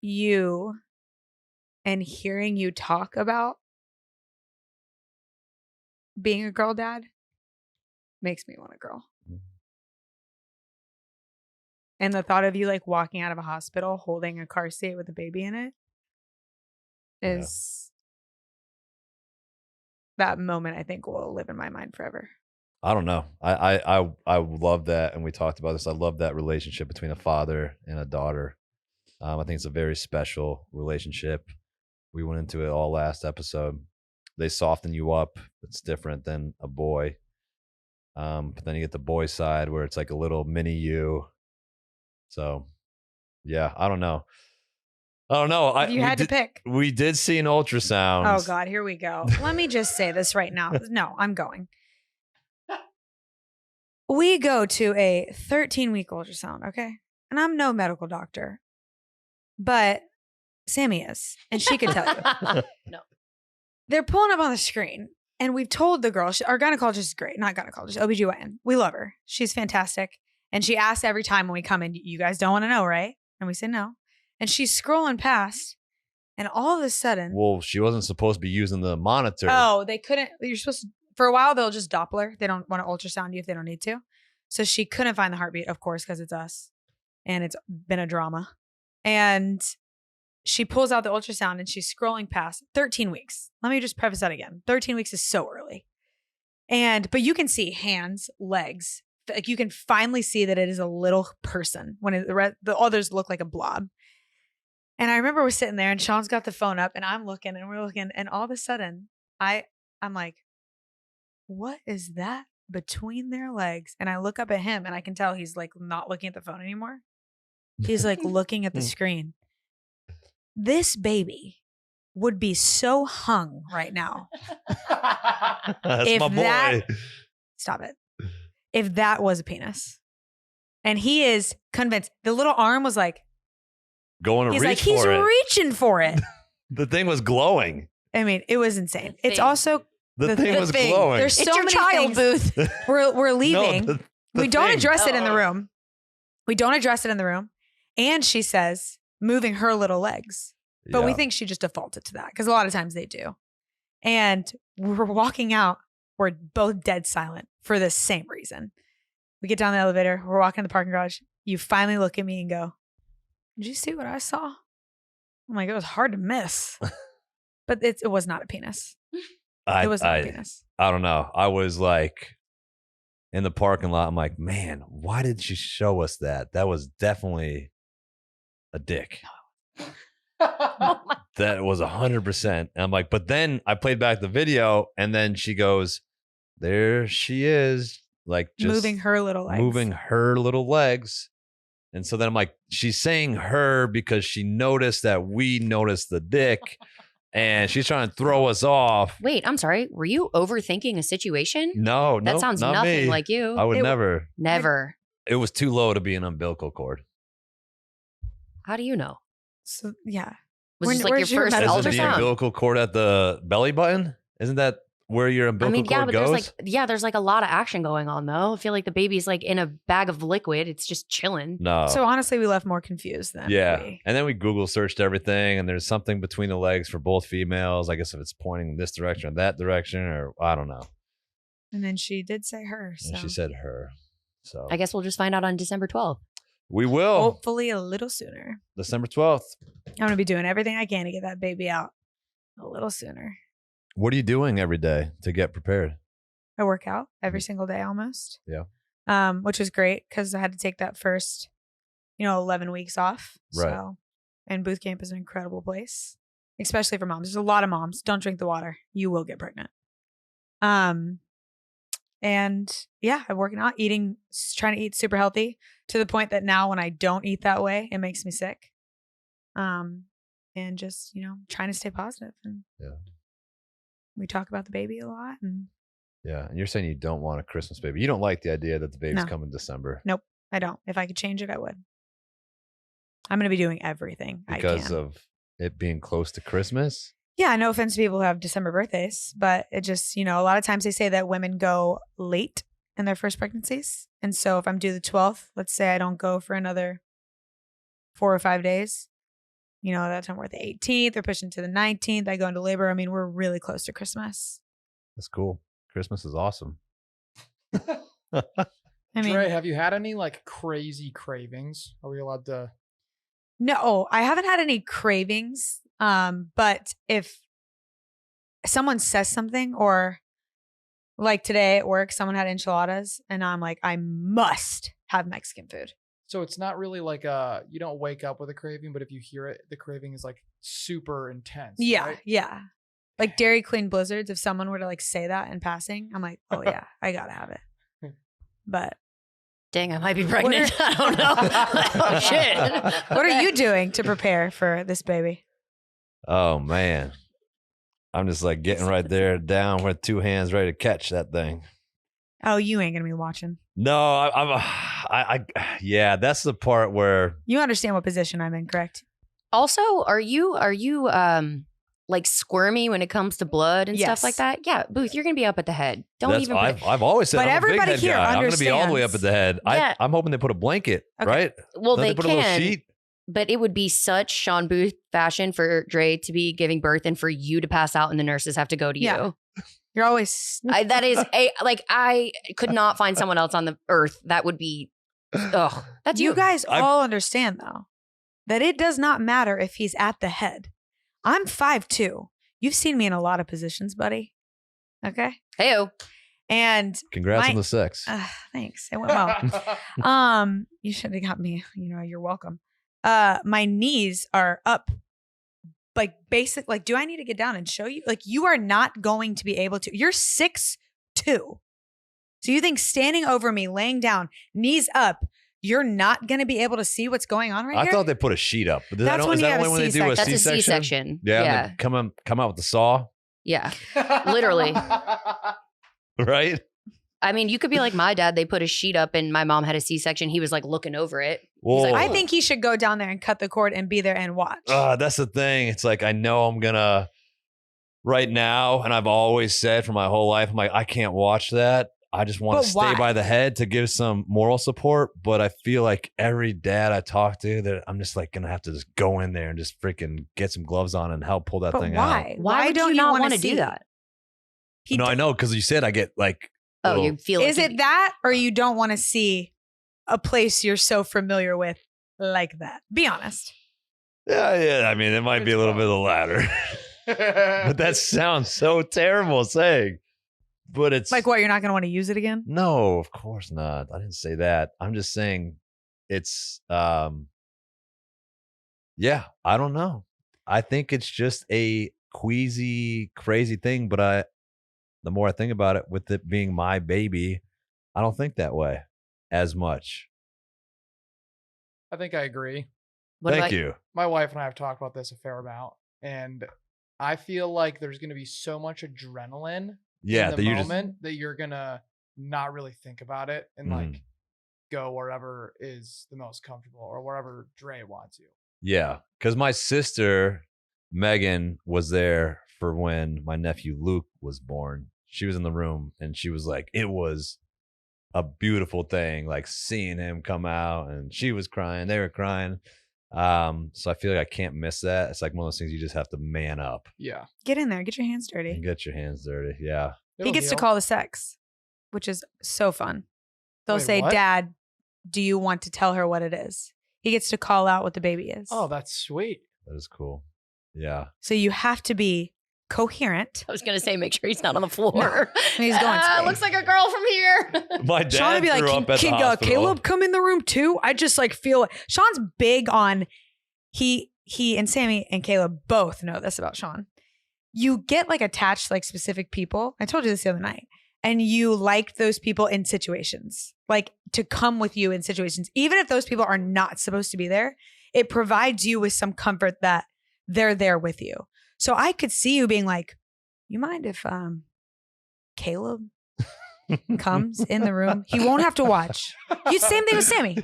you and hearing you talk about being a girl dad makes me want a girl. And the thought of you like walking out of a hospital holding a car seat with a baby in it is that moment I think will live in my mind forever. I don't know. I love that. And we talked about this. I love that relationship between a father and a daughter. I think it's a very special relationship. We went into it all last episode. They soften you up. It's different than a boy. But then you get the boy side where it's like a little mini you. So, yeah, I don't know. You had to pick. We did see an ultrasound. Oh, God, here we go. Let me just say this right now. No, I'm going. we go to a 13-week ultrasound, okay? And I'm no medical doctor, but Sammy is, and she can tell you. No. They're pulling up on the screen, and we've told the girl, our gynecologist is great, not gynecologist, OBGYN. We love her. She's fantastic. And she asks every time when we come in, you guys don't want to know, right? And we say no. And she's scrolling past, and all of a sudden, Well, she wasn't supposed to be using the monitor. oh, they couldn't. You're supposed to, for a while, they'll just Doppler. They don't want to ultrasound you if they don't need to. So she couldn't find the heartbeat, of course, because it's us. And it's been a drama. And she pulls out the ultrasound and she's scrolling past 13 weeks. Let me just preface that again. 13 weeks is so early. But you can see hands, legs. Like you can finally see that it is a little person when the others look like a blob. And I remember we're sitting there and Shawn's got the phone up and I'm looking and we're looking. And all of a sudden I'm like, what is that between their legs? And I look up at him and I can tell he's like not looking at the phone anymore. He's like looking at the screen. This baby would be so hung right now. That's if my boy. that- Stop it. If that was a penis. And he is convinced. The little arm was like, Going to he's reach like, he's for it. reaching for it. The thing was glowing. I mean, it was insane. The It's thing. also, The thing was thing. glowing. There's It's so your many child things. booth. We're No, leaving. the We don't thing. address it in the Oh. room. We don't address it in the room. And she says, moving her little legs. But we Yeah. think she just defaulted to that because a lot of times they do. And we're walking out. We're both dead silent for the same reason. We get down the elevator. We're walking in the parking garage. You finally look at me and go, did you see what I saw? I'm like, it was hard to miss. But it was not a penis. It was not a penis. I don't know. I was like in the parking lot. I'm like, man, why did she show us that? That was definitely a dick. That was 100%. And I'm like, but then I played back the video and then she goes, there she is. Like just Moving her little legs. moving her little legs. And so then I'm like, she's saying her because she noticed that we noticed the dick and she's trying to throw us off. Wait, I'm sorry. Were you overthinking a situation? No, That sounds not nothing me. like you. I would It- never. Never. It was too low to be an umbilical cord. How do you know? So, yeah. Was Where- this like your where's your first medical Isn't the ultrasound? umbilical cord at the belly button? Isn't that where your I umbilical mean, yeah, cord but goes? there's like a lot of action going on though. I feel like the baby's like in a bag of liquid. It's just chilling. No. So honestly, we left more confused than yeah. we. And then we Google searched everything and there's something between the legs for both females. I guess if it's pointing this direction or that direction, or I don't know. And then she did say her. So And she said her. So I guess we'll just find out on December 12th. we will. hopefully a little sooner. December 12th. I'm going to be doing everything I can to get that baby out a little sooner. What are you doing every day to get prepared? I work out every single day almost. Yeah. Which is great because I had to take that first, 11 weeks off. Right. So, and boot camp is an incredible place, especially for moms. There's a lot of moms. Don't drink the water. You will get pregnant. And yeah, I'm working out, trying to eat super healthy to the point that now when I don't eat that way, it makes me sick. And just, trying to stay positive. And Yeah. we talk about the baby a lot. And Yeah. And you're saying you don't want a Christmas baby. You don't like the idea that the baby's No. coming December I don't. If I could change it, I would. I'm going to be doing everything because I can. of it being close to Christmas. Yeah, no offense to people who have December birthdays, but it just, a lot of times they say that women go late in their first pregnancies. And so if I'm due the 12th, let's say I don't go for another 4 or 5 days, that time we're at the 18th, they're pushing to the 19th, I go into labor. I mean, we're really close to Christmas. That's cool. Christmas is awesome. I mean, Dre, have you had any like crazy cravings? Are we allowed to? no, I haven't had any cravings. But if someone says something, or like today at work, someone had enchiladas and I'm like, I must have Mexican food. So it's not really like you don't wake up with a craving, but if you hear it, the craving is like super intense. Yeah. right? Yeah. Like Dairy Queen Blizzards. If someone were to like say that in passing, I'm like, oh yeah, I gotta have it. But Dang, I might be pregnant. I don't know. Oh shit. what are you doing to prepare for this baby? Oh man. I'm just like getting right there down with 2 hands ready to catch that thing. Oh, you ain't gonna be watching. No, yeah, that's the part where You understand what position I'm in, correct? Also, are you like squirmy when it comes to blood and stuff like Yes. that? Yeah, Booth, you're gonna be up at the head. Don't that's, even. I've always said But I'm a big everybody head here guy. I'm going to be all the way up at understands. the head. Yeah. I'm hoping they put a blanket, Okay. right? Well, Don't they put a little can, sheet. but it would be such Shawn Booth fashion for Dre to be giving birth and for you to pass out and the nurses have to go to Yeah. you. You're always That is I could not find someone else on the earth that would be. Ugh, that's you you. guys all understand though that it does not matter if he's at the head. I'm 5'2". You've seen me in a lot of positions, buddy. Okay. Heyo. And Congrats on the sex. thanks. It went well. You should have got me. You're welcome. My knees are up. Like basic, like, do I need to get down and show you? Like, you are not going to be able to. You're 6'2". So you think standing over me, laying down, knees up, you're not going to be able to see what's going on right I here? thought they put a sheet up. But That's when is you that have a only when they do a That's C-section? a C-section. Yeah. Yeah. And they come out with the saw, Yeah. Literally. right? I mean, you could be like my dad. They put a sheet up and my mom had a C-section. He was like looking over it. Whoa. like, I think he should go down there and cut the cord and be there and watch. That's the thing. It's like I know I'm gonna right now, and I've always said for my whole life, I'm like, I can't watch that. I just want But to stay why? by the head to give some moral support. But I feel like every dad I talk to, that I'm just like gonna have to just go in there and just freaking get some gloves on and help pull that But thing why? out. Why would don't you not wanna want to see? do that? No, I know because you said I get like. Oh, little- you feel Is like it that, or you don't want to see a place you're so familiar with like that? Be honest. Yeah. I mean, it might be a little bit of the latter, but that sounds so terrible saying. But it's Like what? You're not going to want to use it again? No, of course not. I didn't say that. I'm just saying it's yeah, I don't know. I think it's just a queasy, crazy thing, but the more I think about it, with it being my baby, I don't think that way as much. I think I agree. What Thank about you. My wife and I have talked about this a fair amount, and I feel like there's going to be so much adrenaline Yeah, in that the you just moment that you're gonna not really think about it and like go wherever is the most comfortable or wherever Dre wants you. yeah, because my sister Megan was there for when my nephew Luke was born. She was in the room and she was like, it was a beautiful thing, like seeing him come out, and she was crying, they were crying. So I feel like I can't miss that. It's like one of those things you just have to man up Yeah. Get in there. Get your hands dirty. and get your hands dirty. Yeah. He It'll gets to heal. call the sex, which is so fun. They'll Wait, say, what? Dad, do you want to tell her what it is? He gets to call out what the baby is. Oh, that's sweet. That is cool. Yeah. So you have to be coherent. I was gonna say, make sure he's not on the floor. He's going to be. Looks like a girl from here. My dad Sean would be like, threw up at the can hospital. Caleb come in the room too? I just like feel it. Sean's big on, he and Sammy and Caleb both know this about Sean. You get like attached to like specific people. I told you this the other night. And you like those people in situations, like to come with you in situations, even if those people are not supposed to be there, it provides you with some comfort that they're there with you. So I could see you being like, you mind if Caleb comes in the room? He won't have to watch. You same thing with Sammy.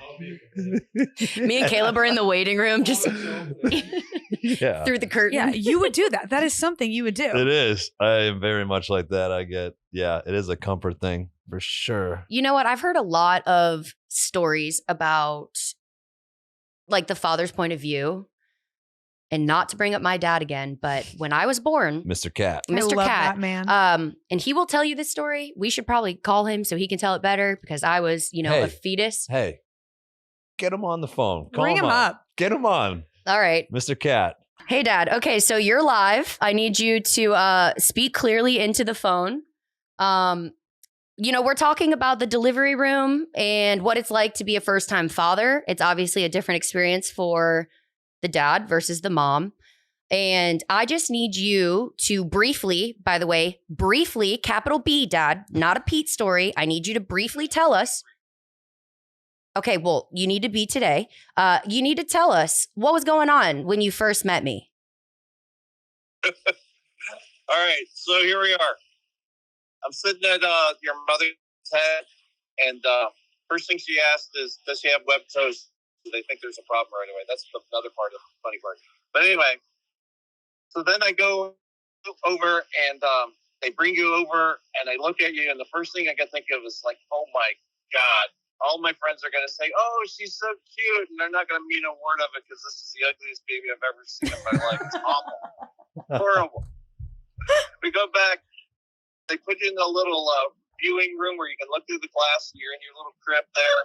Me and Caleb are in the waiting room, just Yeah. through the curtain. Yeah, you would do that. That is something you would do. It is. I am very much like that. It is a comfort thing for sure. You know what? I've heard a lot of stories about like the father's point of view. And not to bring up my dad again, but when I was born, Mr. Cat. I Mr. love Cat, that man. and he will tell you this story. We should probably call him so he can tell it better because I was, a Hey. fetus. Hey, get him on the phone. Call Bring him on. up. Get him on. All right. Mr. Cat. Hey, Dad. Okay, so you're live. I need you to speak clearly into the phone. We're talking about the delivery room and what it's like to be a first-time father. It's obviously a different experience for the dad versus the mom. And I just need you to briefly, by the way, capital B, Dad, not a Pete story. I need you to briefly tell us. Okay, well, you need to be today. You need to tell us what was going on when you first met me. All right, so here we are. I'm sitting at your mother's head. And first thing she asked is, does she have webbed toes? So they think there's a problem right away. That's another part of the funny part. But anyway, so then I go over and they bring you over and they look at you. And the first thing I can think of is like, oh my God, all my friends are going to say, oh, she's so cute. And they're not going to mean a word of it because this is the ugliest baby I've ever seen in my life. It's awful. Horrible. We go back. They put you in a little viewing room where you can look through the glass. And you're in your little crib there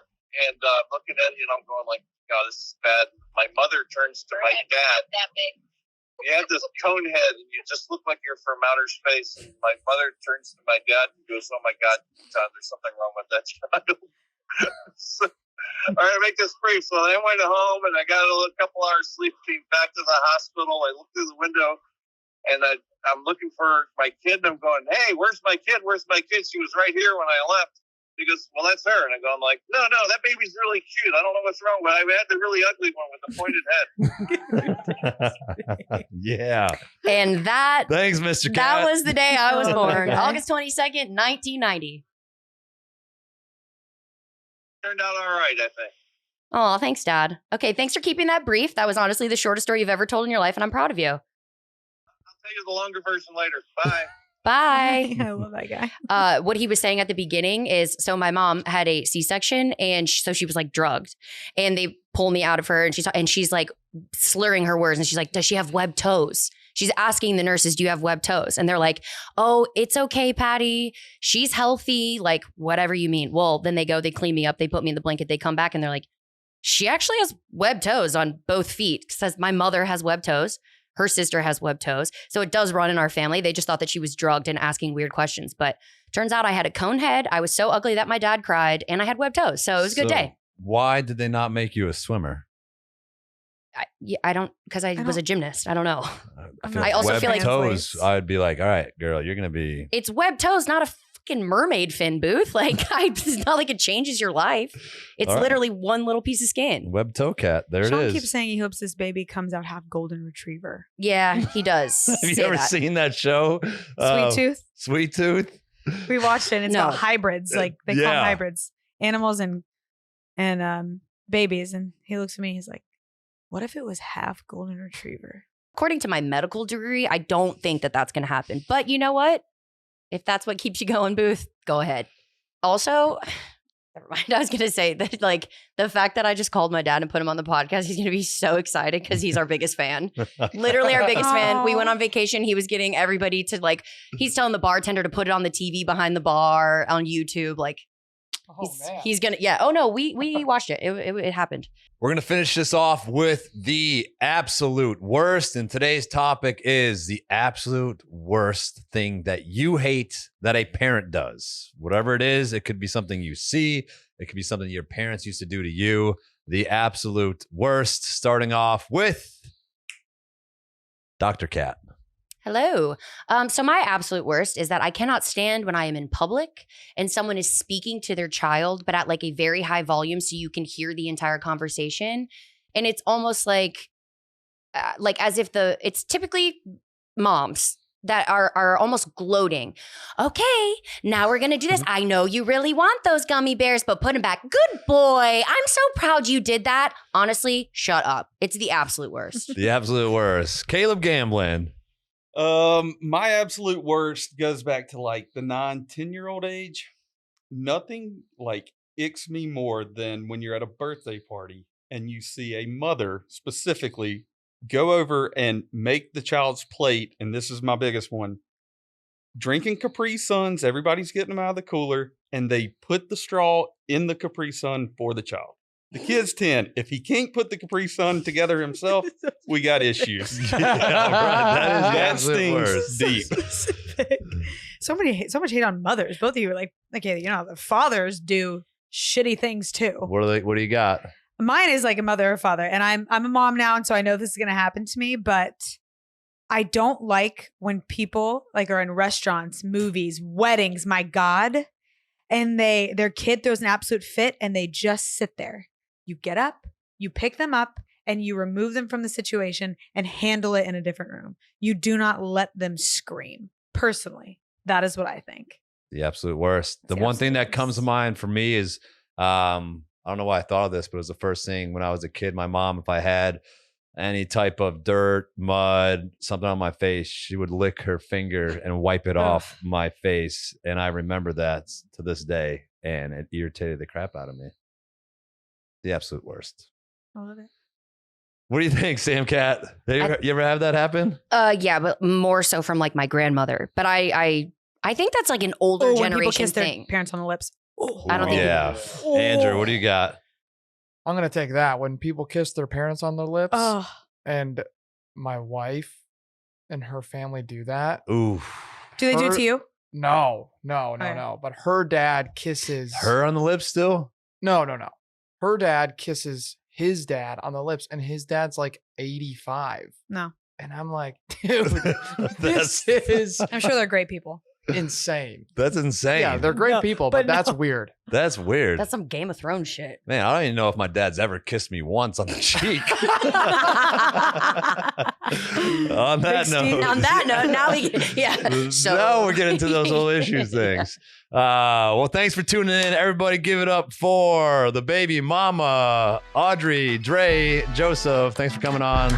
and looking at you. And I'm going like, God, this is bad. My mother turns to my dad. That big. You have this cone head and you just look like you're from outer space. And my mother turns to my dad and goes, oh my God, John, there's something wrong with that child. So, all right, make this brief. So I went home and I got a couple hours sleep, came back to the hospital. I looked through the window and I'm looking for my kid. And I'm going, hey, where's my kid? Where's my kid? She was right here when I left. He goes, well, that's her. And I go, I'm like, no, that baby's really cute. I don't know what's wrong with it. I had the really ugly one with the pointed head. Yeah. And that Thanks, Mr. Cat. that was the day I was Oh, born, okay. August 22nd, 1990. Turned out all right, I think. Oh, thanks, Dad. Okay, thanks for keeping that brief. That was honestly the shortest story you've ever told in your life, and I'm proud of you. I'll tell you the longer version later. Bye. Bye. I love that guy. What he was saying at the beginning is, so my mom had a C-section and so she was like drugged and they pull me out of her and she's like slurring her words and she's like, does she have webbed toes? She's asking the nurses, do you have webbed toes? And they're like, oh, it's okay, Patty. She's healthy. Like, whatever you mean. Well, then they clean me up. They put me in the blanket. They come back and they're like, she actually has webbed toes on both feet. Says my mother has webbed toes. Her sister has webbed toes. So it does run in our family. They just thought that she was drugged and asking weird questions. But turns out I had a cone head. I was so ugly that my dad cried and I had webbed toes. So it was a good day. Why did they not make you a swimmer? I don't, because I was a gymnast. I don't know. I also feel like- toes. I'd be like, all right, girl, you're gonna be. It's webbed toes, not a fucking mermaid fin, Booth. Like, it's not like it changes your life. It's All right. literally one little piece of skin. Web toe cat. There Shawn it is. keeps saying he hopes this baby comes out half golden retriever. Yeah, he does. Have you say ever that. seen that show? Sweet Tooth. Sweet Tooth. We watched it. And it's No. about hybrids. Like they call Yeah. them hybrids, animals and babies. And he looks at me. He's like, "What if it was half golden retriever?" According to my medical degree, I don't think that that's going to happen. But you know what? If that's what keeps you going, Booth, go ahead. Also, never mind. I was going to say that, like, the fact that I just called my dad and put him on the podcast, he's going to be so excited because he's our biggest fan. Literally our biggest fan. We went on vacation. He was getting everybody to, like, he's telling the bartender to put it on the TV behind the bar on YouTube. Like, he's going to, yeah. Oh, no, we watched it. It happened. We're going to finish this off with the absolute worst. And today's topic is the absolute worst thing that you hate that a parent does. Whatever it is, it could be something you see. It could be something your parents used to do to you. The absolute worst, starting off with Dr. Cat. Hello. So my absolute worst is that I cannot stand when I am in public and someone is speaking to their child, but at like a very high volume so you can hear the entire conversation. And it's almost like as if it's typically moms that are almost gloating. Okay, now we're going to do this. I know you really want those gummy bears, but put them back. Good boy. I'm so proud you did that. Honestly, shut up. It's the absolute worst. The absolute worst. Caleb Gamblin. My absolute worst goes back to like the 9-10-year-old age. Nothing like icks me more than when you're at a birthday party and you see a mother specifically go over and make the child's plate. And this is my biggest one. Drinking Capri Suns. Everybody's getting them out of the cooler and they put the straw in the Capri Sun for the child. The kid's 10. If he can't put the Capri Sun together himself, we got issues. Yeah, right. That is the That absolute stings worst. deep. Specific. So much hate on mothers. Both of you are like, okay, you know, the fathers do shitty things too. What do you got? Mine is like a mother or father, and I'm a mom now, and so I know this is gonna happen to me, but I don't like when people like are in restaurants, movies, weddings, my God, and their kid throws an absolute fit and they just sit there. You get up, you pick them up, and you remove them from the situation and handle it in a different room. You do not let them scream. Personally, that is what I think. The absolute worst. The one thing that comes to mind for me is, I don't know why I thought of this, but it was the first thing when I was a kid. My mom, if I had any type of dirt, mud, something on my face, she would lick her finger and wipe it off my face. And I remember that to this day, and it irritated the crap out of me. The absolute worst. I love it. What do you think, Sam Cat? You ever have that happen? Yeah, but more so from like my grandmother. But I think that's like an older When people generation kiss their thing. parents on the lips. I don't think. Yeah. Andrew, what do you got? I'm gonna take that. When people kiss their parents on the lips, Oh, and my wife and her family do that. Ooh. do they do it to you? No. Okay. But her dad kisses Her on the lips still? No. Her dad kisses his dad on the lips, and his dad's like 85. No. And I'm like, dude, this That's- is I'm sure they're great people. insane. That's insane. Yeah, they're great No, people, but but that's no. weird. That's weird. That's some Game of Thrones shit. Man, I don't even know if my dad's ever kissed me once on the cheek. On that note. On that note, now we So Now we're getting to those little issues things. Well, thanks for tuning in. Everybody give it up for the baby mama, Audrey, Dre, Joseph. Thanks for coming on.